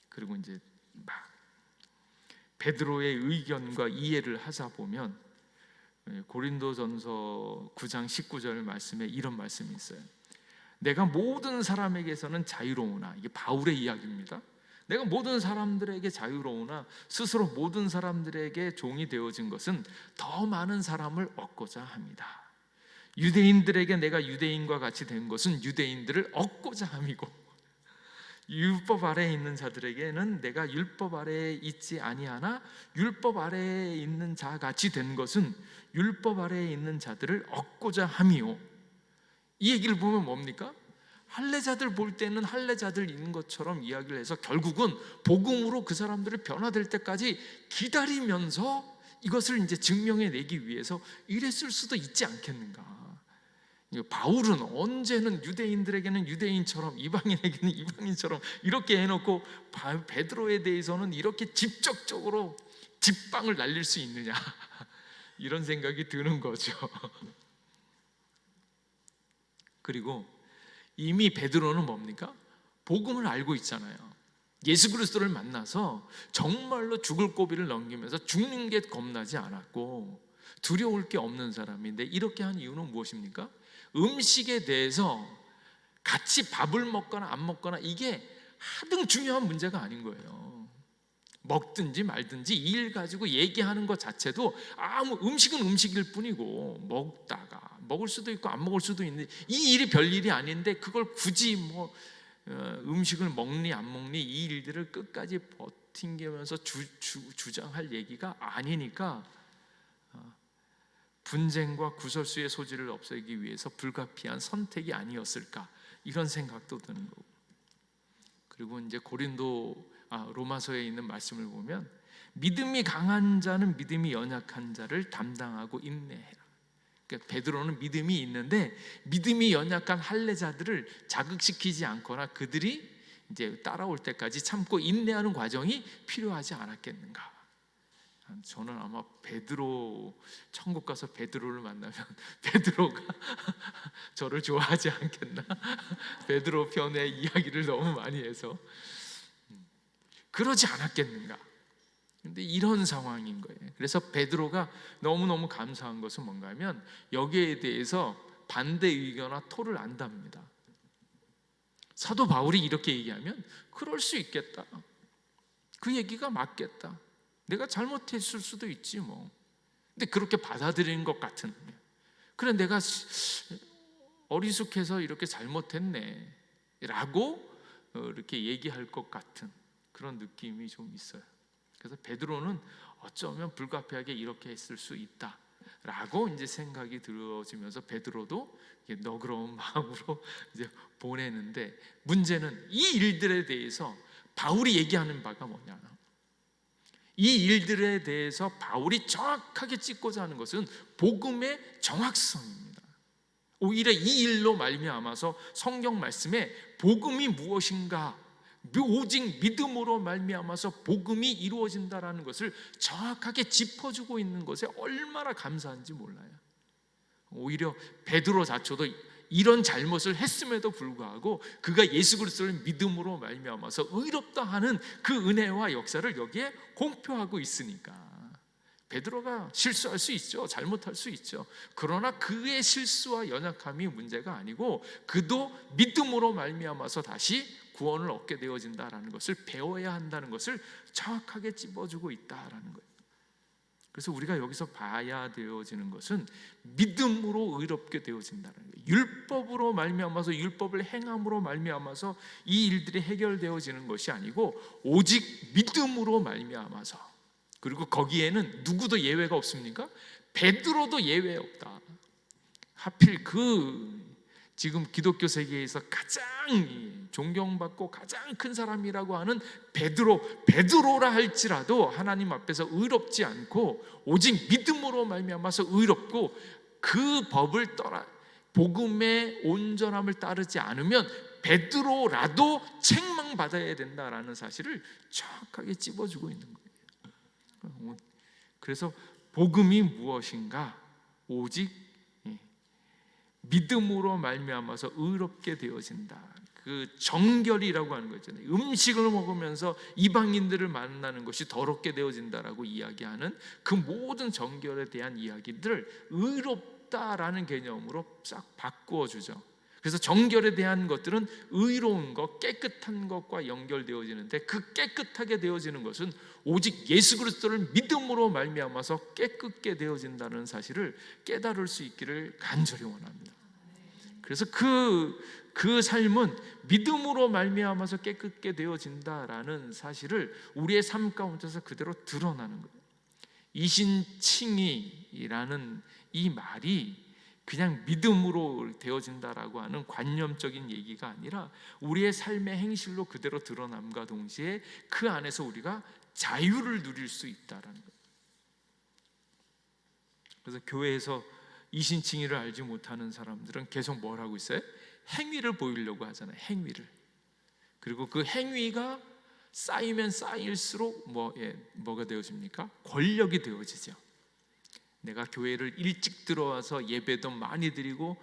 그리고 이제 막 베드로의 의견과 이해를 하자 보면 고린도전서 9장 19절 말씀에 이런 말씀이 있어요. 내가 모든 사람에게서는 자유로우나, 이게 바울의 이야기입니다. 내가 모든 사람들에게 자유로우나 스스로 모든 사람들에게 종이 되어진 것은 더 많은 사람을 얻고자 합니다. 유대인들에게 내가 유대인과 같이 된 것은 유대인들을 얻고자 함이고, 율법 아래에 있는 자들에게는 내가 율법 아래에 있지 아니하나 율법 아래에 있는 자 같이 된 것은 율법 아래에 있는 자들을 얻고자 함이요. 이 얘기를 보면 뭡니까? 할례자들 볼 때는 할례자들 있는 것처럼 이야기를 해서 결국은 복음으로 그 사람들을 변화될 때까지 기다리면서 이것을 이제 증명해 내기 위해서 이랬을 수도 있지 않겠는가? 바울은 언제는 유대인들에게는 유대인처럼 이방인에게는 이방인처럼 이렇게 해놓고 베드로에 대해서는 이렇게 직접적으로 직방을 날릴 수 있느냐 이런 생각이 드는 거죠. 그리고 이미 베드로는 뭡니까? 복음을 알고 있잖아요. 예수 그리스도를 만나서 정말로 죽을 고비를 넘기면서 죽는 게 겁나지 않았고 두려울 게 없는 사람인데, 이렇게 한 이유는 무엇입니까? 음식에 대해서 같이 밥을 먹거나 안 먹거나 이게 하등 중요한 문제가 아닌 거예요. 먹든지 말든지 이 일 가지고 얘기하는 것 자체도 음식은 음식일 뿐이고, 먹다가 먹을 수도 있고 안 먹을 수도 있는데 이 일이 별일이 아닌데 그걸 굳이 음식을 먹니 안 먹니 이 일들을 끝까지 버팅기면서 주장할 얘기가 아니니까 분쟁과 구설수의 소지를 없애기 위해서 불가피한 선택이 아니었을까, 이런 생각도 드는 거고. 그리고 이제 로마서에 있는 말씀을 보면 믿음이 강한 자는 믿음이 연약한 자를 담당하고 인내해라. 그러니까 베드로는 믿음이 있는데 믿음이 연약한 할례자들을 자극시키지 않거나 그들이 이제 따라올 때까지 참고 인내하는 과정이 필요하지 않았겠는가. 저는 아마 천국 가서 베드로를 만나면 베드로가 저를 좋아하지 않겠나. 베드로 편의 이야기를 너무 많이 해서 그러지 않았겠는가. 근데 이런 상황인 거예요. 그래서 베드로가 너무너무 감사한 것은 뭔가 하면 여기에 대해서 반대 의견이나 토를 안 답니다. 사도 바울이 이렇게 얘기하면 그럴 수 있겠다, 그 얘기가 맞겠다, 내가 잘못했을 수도 있지 뭐. 근데 그렇게 받아들이는 것 같은, 그래 내가 어리숙해서 이렇게 잘못했네 라고 이렇게 얘기할 것 같은 그런 느낌이 좀 있어요. 그래서 베드로는 어쩌면 불가피하게 이렇게 했을 수 있다 라고 이제 생각이 들어지면서 베드로도 너그러운 마음으로 이제 보내는데, 문제는 이 일들에 대해서 바울이 얘기하는 바가 뭐냐, 이 일들에 대해서 바울이 정확하게 찍고자 하는 것은 복음의 정확성입니다. 오히려 이 일로 말미암아서 성경 말씀에 복음이 무엇인가, 오직 믿음으로 말미암아서 복음이 이루어진다라는 것을 정확하게 짚어주고 있는 것에 얼마나 감사한지 몰라요. 오히려 베드로 자초도 이런 잘못을 했음에도 불구하고 그가 예수 그리스도를 믿음으로 말미암아서 의롭다 하는 그 은혜와 역사를 여기에 공표하고 있으니까 베드로가 실수할 수 있죠. 잘못할 수 있죠. 그러나 그의 실수와 연약함이 문제가 아니고 그도 믿음으로 말미암아서 다시 구원을 얻게 되어진다라는 것을 배워야 한다는 것을 정확하게 찝어주고 있다라는 거예요. 그래서 우리가 여기서 봐야 되어지는 것은 믿음으로 의롭게 되어진다는 거예요. 율법으로 말미암아서, 율법을 행함으로 말미암아서 이 일들이 해결되어지는 것이 아니고 오직 믿음으로 말미암아서. 그리고 거기에는 누구도 예외가 없습니까? 베드로도 예외 없다. 하필 지금 기독교 세계에서 가장 존경받고 가장 큰 사람이라고 하는 베드로라 할지라도 하나님 앞에서 의롭지 않고 오직 믿음으로 말미암아서 의롭고, 그 법을 떠나 복음의 온전함을 따르지 않으면 베드로라도 책망받아야 된다라는 사실을 정확하게 찝어주고 있는 거예요. 그래서 복음이 무엇인가? 오직 믿음으로 말미암아서 의롭게 되어진다. 그 정결이라고 하는 거 있잖아요. 음식을 먹으면서 이방인들을 만나는 것이 더럽게 되어진다라고 이야기하는 그 모든 정결에 대한 이야기들을 의롭다라는 개념으로 싹 바꾸어 주죠. 그래서 정결에 대한 것들은 의로운 것, 깨끗한 것과 연결되어지는데, 그 깨끗하게 되어지는 것은 오직 예수 그리스도를 믿음으로 말미암아서 깨끗게 되어진다는 사실을 깨달을 수 있기를 간절히 원합니다. 그래서 그 삶은 믿음으로 말미암아서 깨끗게 되어진다라는 사실을 우리의 삶 가운데서 그대로 드러나는 거예요. 이신칭의라는 이 말이 그냥 믿음으로 되어진다라고 하는 관념적인 얘기가 아니라 우리의 삶의 행실로 그대로 드러남과 동시에 그 안에서 우리가 자유를 누릴 수 있다라는 거예요. 그래서 교회에서 이신칭의를 알지 못하는 사람들은 계속 뭘 하고 있어요? 행위를 보이려고 하잖아요. 행위를. 그리고 그 행위가 쌓이면 쌓일수록 뭐가 되어집니까? 권력이 되어지죠. 내가 교회를 일찍 들어와서 예배도 많이 드리고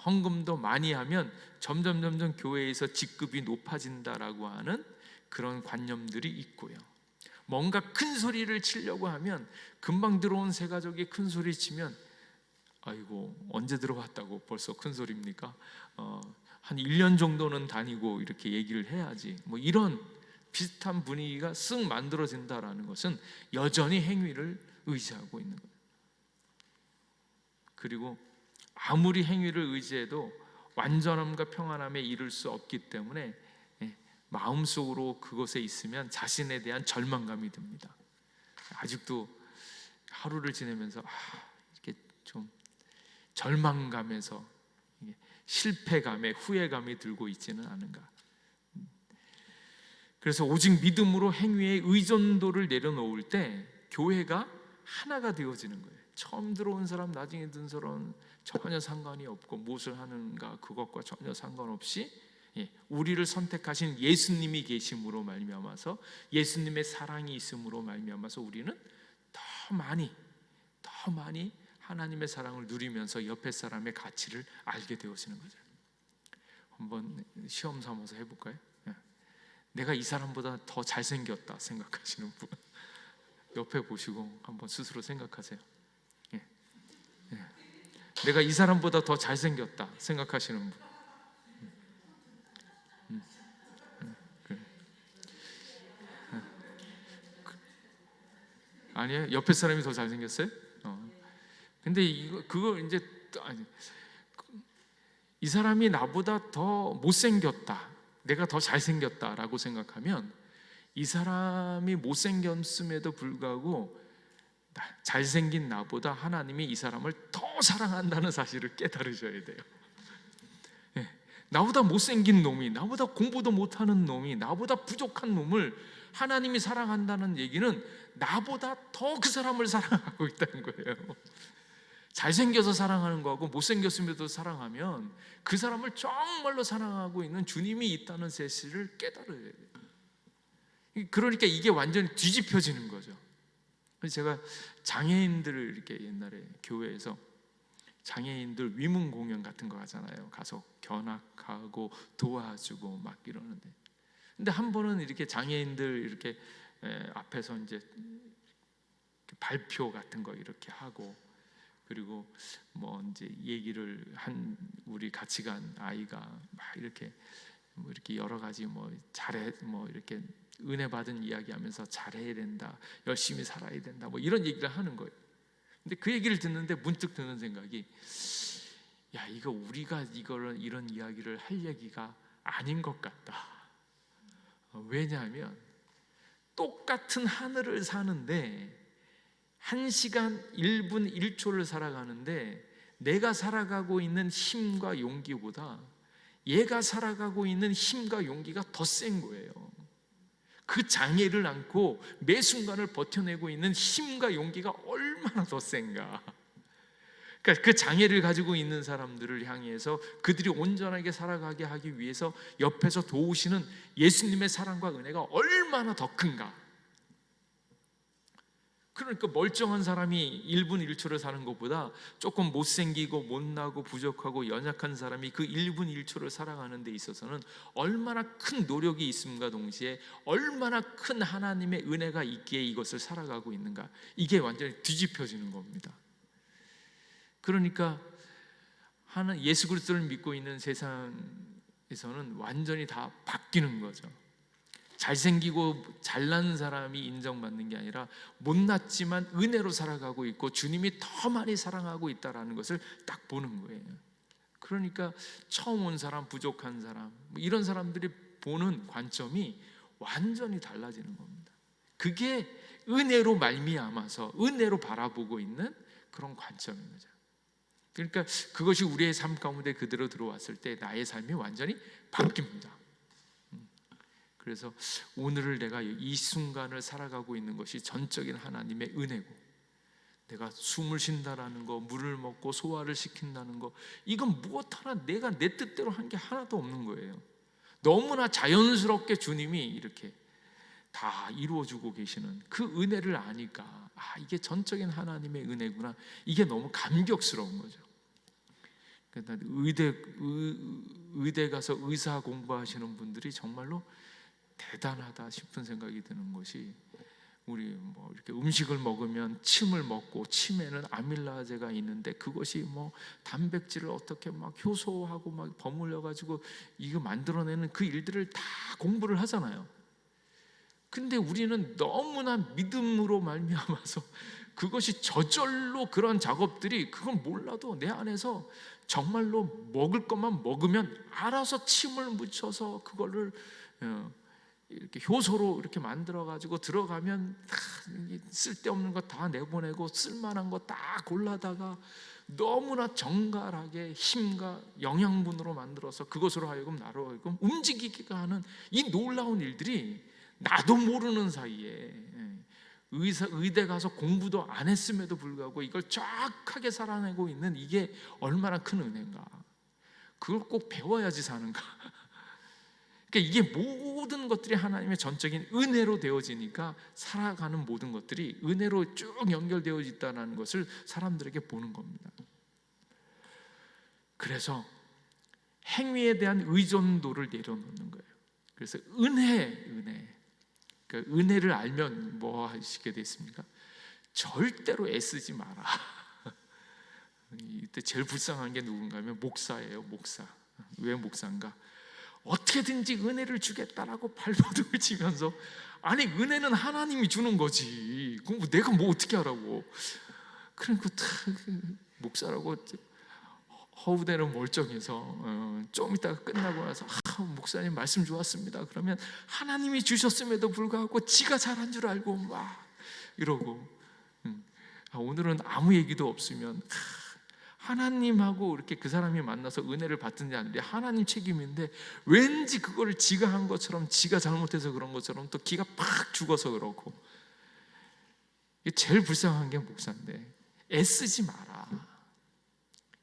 헌금도 많이 하면 점점 교회에서 직급이 높아진다라고 하는 그런 관념들이 있고요. 뭔가 큰 소리를 치려고 하면, 금방 들어온 새 가족이 큰 소리 치면 아이고 언제 들어왔다고 벌써 큰 소리입니까? 한 1년 정도는 다니고 이렇게 얘기를 해야지. 뭐 이런 비슷한 분위기가 쓱 만들어진다라는 것은 여전히 행위를 의지하고 있는 거예요. 그리고 아무리 행위를 의지해도 완전함과 평안함에 이를 수 없기 때문에 마음속으로 그것에 있으면 자신에 대한 절망감이 듭니다. 아직도 하루를 지내면서 이렇게 좀 절망감에서 실패감에 후회감이 들고 있지는 않은가. 그래서 오직 믿음으로 행위의 의존도를 내려놓을 때 교회가 하나가 되어지는 거예요. 처음 들어온 사람, 나중에 든 사람 전혀 상관이 없고, 무엇을 하는가 그것과 전혀 상관없이 우리를 선택하신 예수님이 계심으로 말미암아서, 예수님의 사랑이 있음으로 말미암아서 우리는 더 많이 하나님의 사랑을 누리면서 옆에 사람의 가치를 알게 되어지는 거죠. 한번 시험 삼아서 해볼까요? 내가 이 사람보다 더 잘생겼다 생각하시는 분 옆에 보시고 한번 스스로 생각하세요. 내가 이 사람보다 더 잘생겼다 생각하시는 분. 아니에요? 옆에 사람이 더 잘생겼어요? 근데 그거 이제 이 사람이 나보다 더 못생겼다, 내가 더 잘생겼다라고 생각하면, 이 사람이 못생겼음에도 불구하고 잘생긴 나보다 하나님이 이 사람을 더 사랑한다는 사실을 깨달으셔야 돼요. 나보다 못생긴 놈이, 나보다 공부도 못하는 놈이, 나보다 부족한 놈을 하나님이 사랑한다는 얘기는 나보다 더 그 사람을 사랑하고 있다는 거예요. 잘생겨서 사랑하는 거하고 못생겼음에도 사랑하면 그 사람을 정말로 사랑하고 있는 주님이 있다는 사실을 깨달아야 돼요. 그러니까 이게 완전히 뒤집혀지는 거죠. 그래서 제가 장애인들을 이렇게 옛날에 교회에서 장애인들 위문 공연 같은 거 하잖아요. 가서 견학하고 도와주고 막 이러는데, 근데 한 번은 이렇게 장애인들 이렇게 앞에서 이제 발표 같은 거 이렇게 하고, 그리고 뭐 이제 얘기를 한 우리 같이 간 아이가 막 이렇게 뭐 이렇게 여러 가지 뭐 잘해 뭐 이렇게 은혜 받은 이야기하면서 잘해야 된다, 열심히 살아야 된다, 뭐 이런 얘기를 하는 거예요. 근데 그 얘기를 듣는데 문득 드는 생각이, 야, 이거 우리가 이런 이야기를 할 얘기가 아닌 것 같다. 왜냐하면 똑같은 하늘을 사는데 1시간 1분 1초를 살아가는데 내가 살아가고 있는 힘과 용기보다 얘가 살아가고 있는 힘과 용기가 더 센 거예요. 그 장애를 안고 매 순간을 버텨내고 있는 힘과 용기가 얼마나 더 센가. 그러니까 그 장애를 가지고 있는 사람들을 향해서 그들이 온전하게 살아가게 하기 위해서 옆에서 도우시는 예수님의 사랑과 은혜가 얼마나 더 큰가. 그러니까 멀쩡한 사람이 1분 1초를 사는 것보다 조금 못생기고 못나고 부족하고 연약한 사람이 그 1분 1초를 살아가는 데 있어서는 얼마나 큰 노력이 있음과 동시에 얼마나 큰 하나님의 은혜가 있기에 이것을 살아가고 있는가. 이게 완전히 뒤집혀지는 겁니다. 그러니까 예수 그리스도를 믿고 있는 세상에서는 완전히 다 바뀌는 거죠. 잘생기고 잘난 사람이 인정받는 게 아니라 못났지만 은혜로 살아가고 있고 주님이 더 많이 사랑하고 있다는 것을 딱 보는 거예요. 그러니까 처음 온 사람, 부족한 사람, 이런 사람들이 보는 관점이 완전히 달라지는 겁니다. 그게 은혜로 말미암아서 은혜로 바라보고 있는 그런 관점인 거죠. 그러니까 그것이 우리의 삶 가운데 그대로 들어왔을 때 나의 삶이 완전히 바뀝니다. 그래서 오늘을 내가 이 순간을 살아가고 있는 것이 전적인 하나님의 은혜고, 내가 숨을 쉰다라는 거, 물을 먹고 소화를 시킨다는 거, 이건 무엇 하나 내가 내 뜻대로 한 게 하나도 없는 거예요. 너무나 자연스럽게 주님이 이렇게 다 이루어주고 계시는 그 은혜를 아니까, 이게 전적인 하나님의 은혜구나, 이게 너무 감격스러운 거죠. 그러니까 의대 가서 의사 공부하시는 분들이 정말로 대단하다 싶은 생각이 드는 것이, 우리 뭐 이렇게 음식을 먹으면 침을 먹고 침에는 아밀라제가 있는데 그것이 뭐 단백질을 어떻게 막 효소하고 막 버물려 가지고 이거 만들어내는 그 일들을 다 공부를 하잖아요. 근데 우리는 너무나 믿음으로 말미암아서 그것이 저절로 그런 작업들이, 그건 몰라도 내 안에서 정말로 먹을 것만 먹으면 알아서 침을 묻혀서 그거를 이렇게 효소로 이렇게 만들어 가지고 들어가면 쓸데없는 거 다 내보내고 쓸만한 거 다 골라다가 너무나 정갈하게 힘과 영양분으로 만들어서 그것으로 하여금 나로 하여금 움직이게 하는 이 놀라운 일들이 나도 모르는 사이에 의대 가서 공부도 안 했음에도 불구하고 이걸 정확하게 살아내고 있는, 이게 얼마나 큰 은혜인가. 그걸 꼭 배워야지 사는가. 그러니까 이게 모든 것들이 하나님의 전적인 은혜로 되어지니까 살아가는 모든 것들이 은혜로 쭉 연결되어 있다는 것을 사람들에게 보는 겁니다. 그래서 행위에 대한 의존도를 내려놓는 거예요. 그래서 은혜. 그러니까 은혜를 알면 뭐 하시게 됐습니까? 절대로 애쓰지 마라. 이때 제일 불쌍한 게 누군가 하면 목사예요. 목사. 왜 목사인가? 어떻게든지 은혜를 주겠다라고 발버둥을 치면서, 아니 은혜는 하나님이 주는 거지, 그럼 내가 뭐 어떻게 하라고. 그러니까 목사라고 허우대는 멀쩡해서 좀 이따가 끝나고 나서 목사님 말씀 좋았습니다 그러면 하나님이 주셨음에도 불구하고 지가 잘한 줄 알고 막 이러고, 오늘은 아무 얘기도 없으면 하나님하고 이렇게 그 사람이 만나서 은혜를 받든지 아닌데 하나님 책임인데 왠지 그거를 지가 한 것처럼, 지가 잘못해서 그런 것처럼 또 기가 팍 죽어서 그러고. 제일 불쌍한 게 목사인데 애쓰지 마라.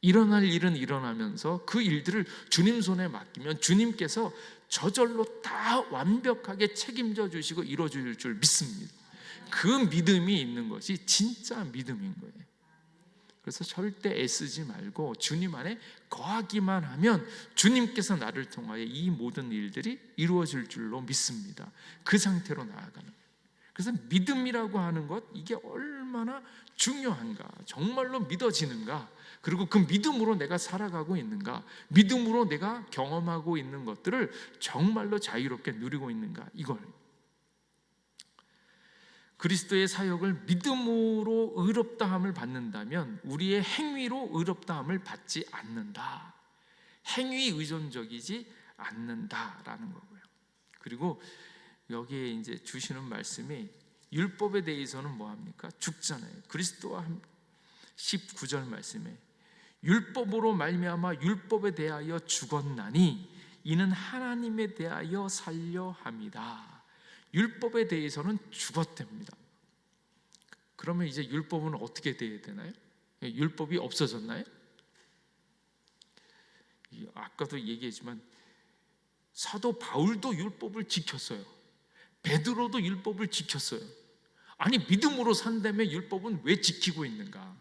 일어날 일은 일어나면서 그 일들을 주님 손에 맡기면 주님께서 저절로 다 완벽하게 책임져 주시고 이루어 줄 줄 믿습니다. 그 믿음이 있는 것이 진짜 믿음인 거예요. 그래서 절대 애쓰지 말고 주님 안에 거하기만 하면 주님께서 나를 통하여 이 모든 일들이 이루어질 줄로 믿습니다. 그 상태로 나아가는 거예요. 그래서 믿음이라고 하는 것, 이게 얼마나 중요한가, 정말로 믿어지는가, 그리고 그 믿음으로 내가 살아가고 있는가, 믿음으로 내가 경험하고 있는 것들을 정말로 자유롭게 누리고 있는가, 이걸. 그리스도의 사역을 믿음으로 의롭다함을 받는다면 우리의 행위로 의롭다함을 받지 않는다. 행위 의존적이지 않는다라는 거고요. 그리고 여기에 이제 주시는 말씀이 율법에 대해서는 뭐 합니까? 죽잖아요. 그리스도와 19절 말씀에 율법으로 말미암아 율법에 대하여 죽었나니 이는 하나님에 대하여 살려 함이다. 율법에 대해서는 죽었답니다. 그러면 이제 율법은 어떻게 돼야 되나요? 율법이 없어졌나요? 아까도 얘기했지만 사도 바울도 율법을 지켰어요. 베드로도 율법을 지켰어요. 아니, 믿음으로 산다면 율법은 왜 지키고 있는가?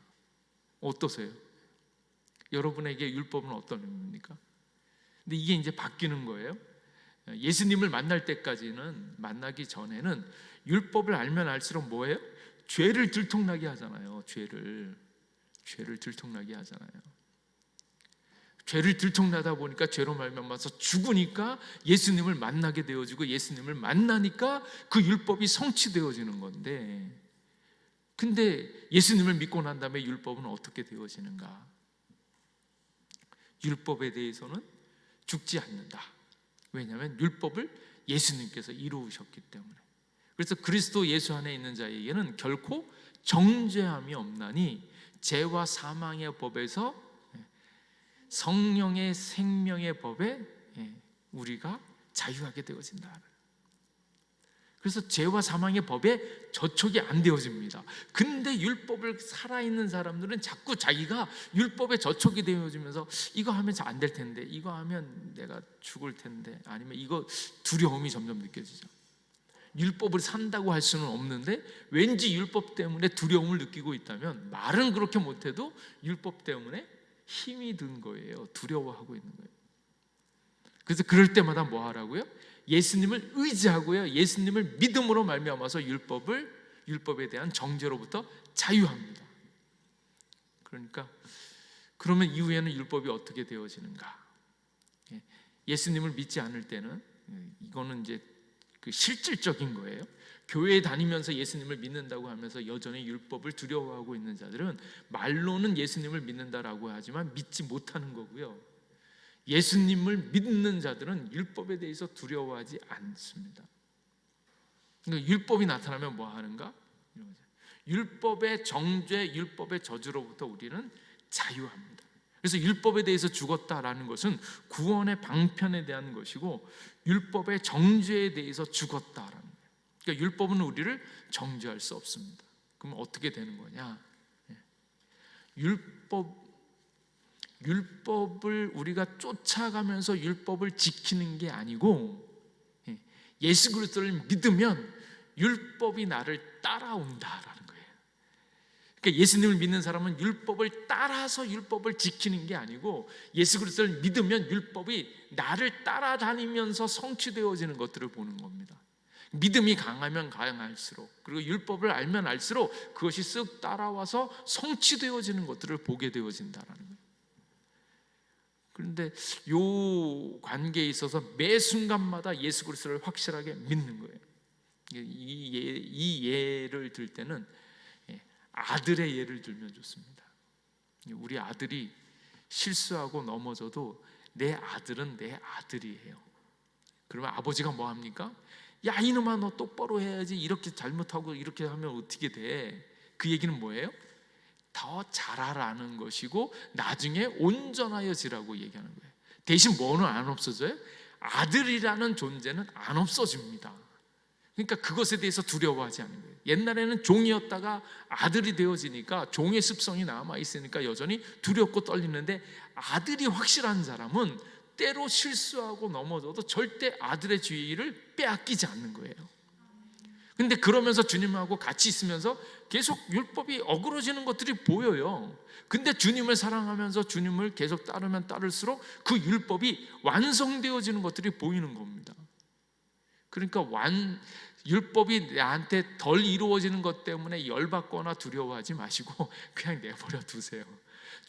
어떠세요? 여러분에게 율법은 어떤 의미입니까? 근데 이게 이제 바뀌는 거예요. 예수님을 만날 때까지는, 만나기 전에는 율법을 알면 알수록 뭐예요? 죄를 들통나게 하잖아요. 죄를 들통나게 하잖아요. 죄를 들통나다 보니까 죄로 말미암아서 죽으니까 예수님을 만나게 되어지고, 예수님을 만나니까 그 율법이 성취되어지는 건데, 근데 예수님을 믿고 난 다음에 율법은 어떻게 되어지는가? 율법에 대해서는 죽지 않는다. 왜냐하면 율법을 예수님께서 이루셨기 때문에. 그래서 그리스도 예수 안에 있는 자에게는 결코 정죄함이 없나니 죄와 사망의 법에서 성령의 생명의 법에 우리가 자유하게 되어진다. 그래서 죄와 사망의 법에 저촉이 안 되어집니다. 근데 율법을 살아있는 사람들은 자꾸 자기가 율법에 저촉이 되어지면서 이거 하면 잘 안 될 텐데, 이거 하면 내가 죽을 텐데, 아니면 이거 두려움이 점점 느껴지죠. 율법을 산다고 할 수는 없는데 왠지 율법 때문에 두려움을 느끼고 있다면, 말은 그렇게 못해도 율법 때문에 힘이 든 거예요. 두려워하고 있는 거예요. 그래서 그럴 때마다 뭐 하라고요? 예수님을 의지하고요, 예수님을 믿음으로 말미암아서 율법에 대한 정죄로부터 자유합니다. 그러니까 그러면 이후에는 율법이 어떻게 되어지는가? 예수님을 믿지 않을 때는, 이거는 이제 그 실질적인 거예요. 교회에 다니면서 예수님을 믿는다고 하면서 여전히 율법을 두려워하고 있는 자들은 말로는 예수님을 믿는다라고 하지만 믿지 못하는 거고요. 예수님을 믿는 자들은 율법에 대해서 두려워하지 않습니다. 그러니까 율법이 나타나면 뭐 하는가? 율법의 정죄, 율법의 저주로부터 우리는 자유합니다. 그래서 율법에 대해서 죽었다라는 것은 구원의 방편에 대한 것이고, 율법의 정죄에 대해서 죽었다라는 거예요. 그러니까 율법은 우리를 정죄할 수 없습니다. 그럼 어떻게 되는 거냐? 율법을 우리가 쫓아가면서 율법을 지키는 게 아니고, 예수 그리스도를 믿으면 율법이 나를 따라온다라는 거예요. 그러니까 예수님을 믿는 사람은 율법을 따라서 율법을 지키는 게 아니고, 예수 그리스도를 믿으면 율법이 나를 따라다니면서 성취되어지는 것들을 보는 겁니다. 믿음이 강하면 강할수록, 그리고 율법을 알면 알수록 그것이 쓱 따라와서 성취되어지는 것들을 보게 되어진다라는 거예요. 그런데 이 관계에 있어서 매 순간마다 예수 그리스도를 확실하게 믿는 거예요. 이 예를 들 때는 아들의 예를 들면 좋습니다. 우리 아들이 실수하고 넘어져도 내 아들은 내 아들이에요. 그러면 아버지가 뭐 합니까? 야, 이놈아, 너 똑바로 해야지. 이렇게 잘못하고 이렇게 하면 어떻게 돼? 그 얘기는 뭐예요? 더 잘하라는 것이고, 나중에 온전하여지라고 얘기하는 거예요. 대신 뭐는 안 없어져요? 아들이라는 존재는 안 없어집니다. 그러니까 그것에 대해서 두려워하지 않는 거예요. 옛날에는 종이었다가 아들이 되어지니까 종의 습성이 남아있으니까 여전히 두렵고 떨리는데, 아들이 확실한 사람은 때로 실수하고 넘어져도 절대 아들의 지위를 빼앗기지 않는 거예요. 근데 그러면서 주님하고 같이 있으면서 계속 율법이 어그러지는 것들이 보여요. 근데 주님을 사랑하면서 주님을 계속 따르면 따를수록 그 율법이 완성되어지는 것들이 보이는 겁니다. 그러니까 율법이 나한테 덜 이루어지는 것 때문에 열받거나 두려워하지 마시고 그냥 내버려 두세요.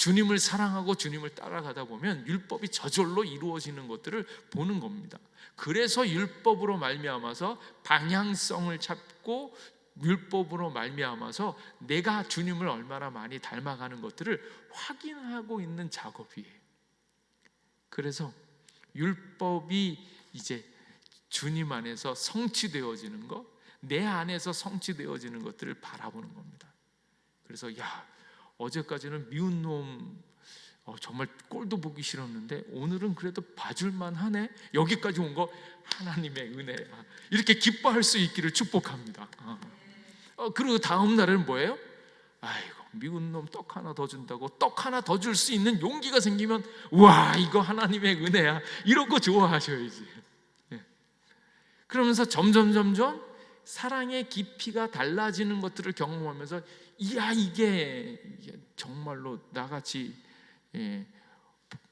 주님을 사랑하고 주님을 따라가다 보면 율법이 저절로 이루어지는 것들을 보는 겁니다. 그래서 율법으로 말미암아서 방향성을 찾고 율법으로 말미암아서 내가 주님을 얼마나 많이 닮아가는 것들을 확인하고 있는 작업이에요. 그래서 율법이 이제 주님 안에서 성취되어지는 것, 내 안에서 성취되어지는 것들을 바라보는 겁니다. 그래서 어제까지는 미운 놈 정말 꼴도 보기 싫었는데 오늘은 그래도 봐줄만 하네. 여기까지 온 거 하나님의 은혜야. 이렇게 기뻐할 수 있기를 축복합니다. 그리고 다음 날은 뭐예요? 아이고, 미운 놈 떡 하나 더 준다고 떡 하나 더 줄 수 있는 용기가 생기면, 와, 이거 하나님의 은혜야. 이런 거 좋아하셔야지. 그러면서 점점 사랑의 깊이가 달라지는 것들을 경험하면서, 이게 정말로 나같이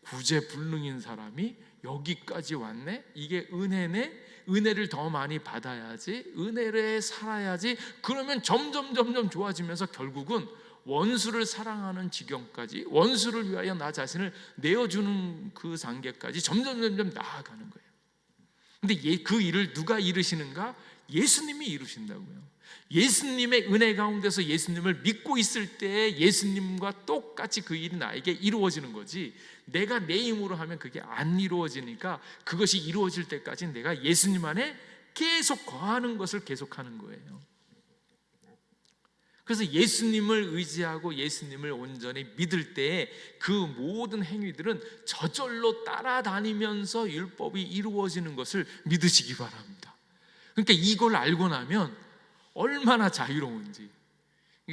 구제불능인 사람이 여기까지 왔네? 이게 은혜네? 은혜를 더 많이 받아야지, 은혜를 살아야지. 그러면 점점 좋아지면서 결국은 원수를 사랑하는 지경까지, 원수를 위하여 나 자신을 내어주는 그 단계까지 점점 나아가는 거예요. 근데 그 일을 누가 이루시는가? 예수님이 이루신다고요. 예수님의 은혜 가운데서 예수님을 믿고 있을 때 예수님과 똑같이 그 일이 나에게 이루어지는 거지, 내가 내 힘으로 하면 그게 안 이루어지니까 그것이 이루어질 때까지 내가 예수님 안에 계속 거하는 것을 계속하는 거예요. 그래서 예수님을 의지하고 예수님을 온전히 믿을 때 그 모든 행위들은 저절로 따라다니면서 율법이 이루어지는 것을 믿으시기 바랍니다. 그러니까 이걸 알고 나면 얼마나 자유로운지.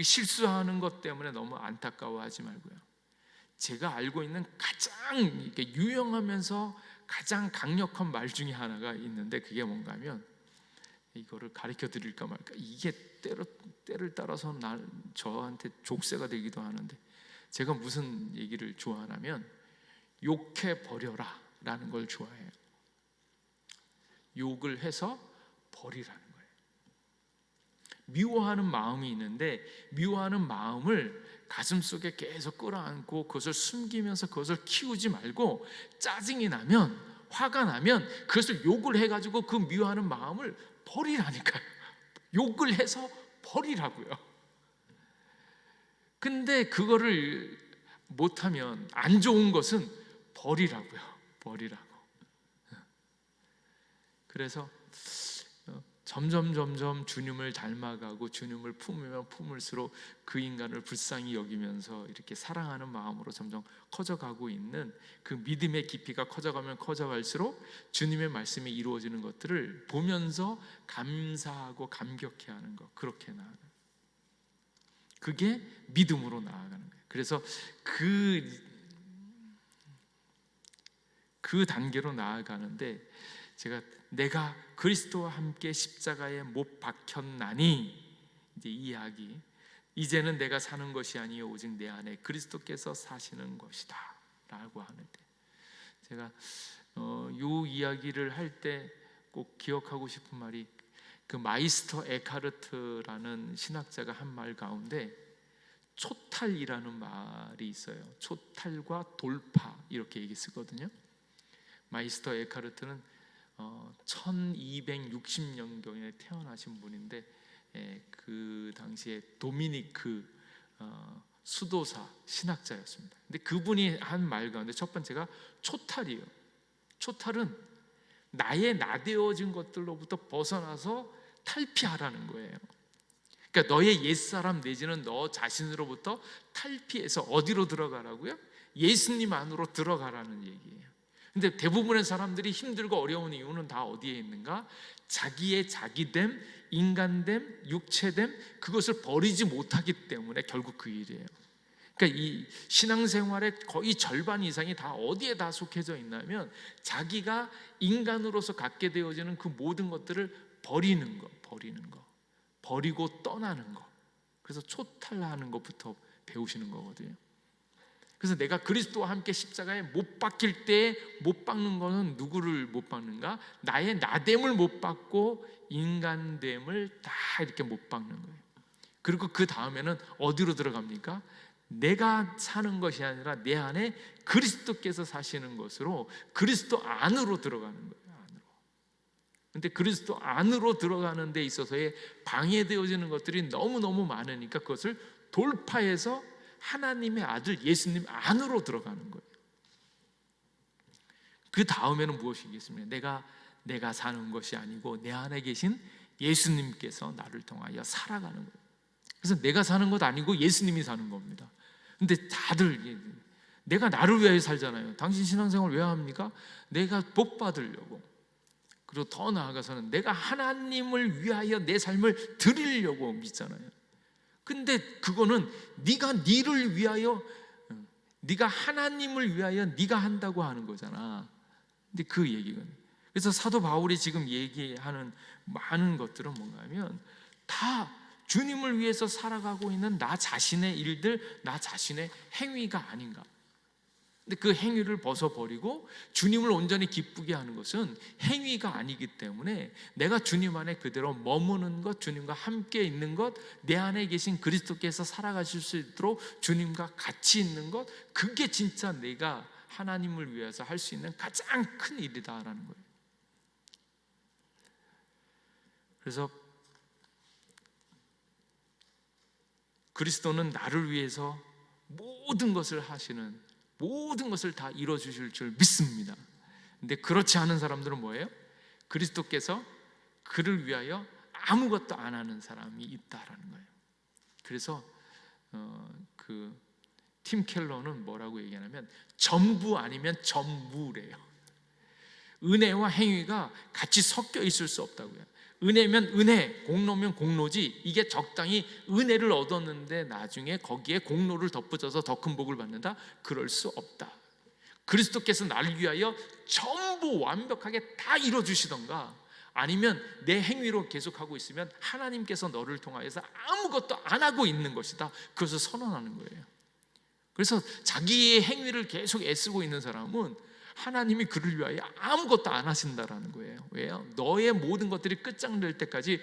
실수하는 것 때문에 너무 안타까워하지 말고요. 제가 알고 있는 가장 유용하면서 가장 강력한 말 중에 하나가 있는데, 그게 뭔가 하면, 이거를 가르쳐 드릴까 말까, 이게 때를 따라서 저한테 족쇄가 되기도 하는데, 제가 무슨 얘기를 좋아하냐면 욕해 버려라 라는 걸 좋아해요. 욕을 해서 버리라는 거예요. 미워하는 마음이 있는데 미워하는 마음을 가슴속에 계속 끌어안고 그것을 숨기면서 그것을 키우지 말고, 짜증이 나면, 화가 나면 그것을 욕을 해가지고 그 미워하는 마음을 버리라니까요. 욕을 해서 버리라고요. 근데 그거를 못하면, 안 좋은 것은 버리라고요. 버리라고. 그래서 점점 주님을 닮아가고 주님을 품으면 품을수록 그 인간을 불쌍히 여기면서 이렇게 사랑하는 마음으로 점점 커져가고 있는 그 믿음의 깊이가 커져가면 커져갈수록 주님의 말씀이 이루어지는 것들을 보면서 감사하고 감격해하는 것, 그렇게 나아가는, 그게 믿음으로 나아가는 거예요. 그래서 그 단계로 나아가는데, 내가 그리스도와 함께 십자가에 못 박혔나니, 이제 이 이야기, 이제는 내가 사는 것이 아니요 오직 내 안에 그리스도께서 사시는 것이다 라고 하는데, 제가 이 이야기를 할 때 꼭 기억하고 싶은 말이, 그 마이스터 에카르트라는 신학자가 한 말 가운데 초탈이라는 말이 있어요. 초탈과 돌파, 이렇게 얘기 쓰거든요. 마이스터 에카르트는 1260년경에 태어나신 분인데, 그 당시에 도미니크 수도사 신학자였습니다. 근데 그분이 한 말 가운데 첫 번째가 초탈이에요. 초탈은 나의 나되어진 것들로부터 벗어나서 탈피하라는 거예요. 그러니까 너의 옛사람 내지는 너 자신으로부터 탈피해서 어디로 들어가라고요? 예수님 안으로 들어가라는 얘기예요. 근데 대부분의 사람들이 힘들고 어려운 이유는 다 어디에 있는가? 자기의 자기됨, 인간됨, 육체됨, 그것을 버리지 못하기 때문에 결국 그 일이에요. 그러니까 이 신앙생활의 거의 절반 이상이 다 어디에 다 속해져 있냐면, 자기가 인간으로서 갖게 되어지는 그 모든 것들을 버리는 거, 버리고 떠나는 거. 그래서 초탈하는 것부터 배우시는 거거든요. 그래서 내가 그리스도와 함께 십자가에 못 박힐 때 못 박는 것은 누구를 못 박는가? 나의 나됨을 못 박고 인간됨을 다 이렇게 못 박는 거예요. 그리고 그 다음에는 어디로 들어갑니까? 내가 사는 것이 아니라 내 안에 그리스도께서 사시는 것으로 그리스도 안으로 들어가는 거예요. 근데 그리스도 안으로 들어가는 데 있어서의 방해되어지는 것들이 너무너무 많으니까 그것을 돌파해서 하나님의 아들 예수님 안으로 들어가는 거예요. 그 다음에는 무엇이겠습니까? 내가 사는 것이 아니고 내 안에 계신 예수님께서 나를 통하여 살아가는 거예요. 그래서 내가 사는 것 아니고 예수님이 사는 겁니다. 근데 다들 내가 나를 위하여 살잖아요. 당신 신앙생활 왜 합니까? 내가 복 받으려고. 그리고 더 나아가서는 내가 하나님을 위하여 내 삶을 드리려고 믿잖아요. 근데 그거는 네가 니를 위하여, 네가 하나님을 위하여 네가 한다고 하는 거잖아. 근데 그 얘기는, 그래서 사도 바울이 지금 얘기하는 많은 것들은 뭔가 하면 다 주님을 위해서 살아가고 있는 나 자신의 일들, 나 자신의 행위가 아닌가. 근데 그 행위를 벗어버리고 주님을 온전히 기쁘게 하는 것은 행위가 아니기 때문에 내가 주님 안에 그대로 머무는 것, 주님과 함께 있는 것, 내 안에 계신 그리스도께서 살아가실 수 있도록 주님과 같이 있는 것, 그게 진짜 내가 하나님을 위해서 할 수 있는 가장 큰 일이다라는 거예요. 그래서 그리스도는 나를 위해서 모든 것을 하시는, 모든 것을 다 이뤄주실 줄 믿습니다. 근데 그렇지 않은 사람들은 뭐예요? 그리스도께서 그를 위하여 아무것도 안 하는 사람이 있다라는 거예요. 그래서 팀 켈러는 뭐라고 얘기하냐면 전부 아니면 전무래요. 은혜와 행위가 같이 섞여 있을 수 없다고요. 은혜면 은혜, 공로면 공로지, 이게 적당히 은혜를 얻었는데 나중에 거기에 공로를 덧붙여서 더 큰 복을 받는다? 그럴 수 없다. 그리스도께서 나를 위하여 전부 완벽하게 다 이뤄주시던가, 아니면 내 행위로 계속하고 있으면 하나님께서 너를 통하여서 아무것도 안 하고 있는 것이다, 그것을 선언하는 거예요. 그래서 자기의 행위를 계속 애쓰고 있는 사람은 하나님이 그를 위하여 아무것도 안 하신다라는 거예요. 왜요? 너의 모든 것들이 끝장낼 때까지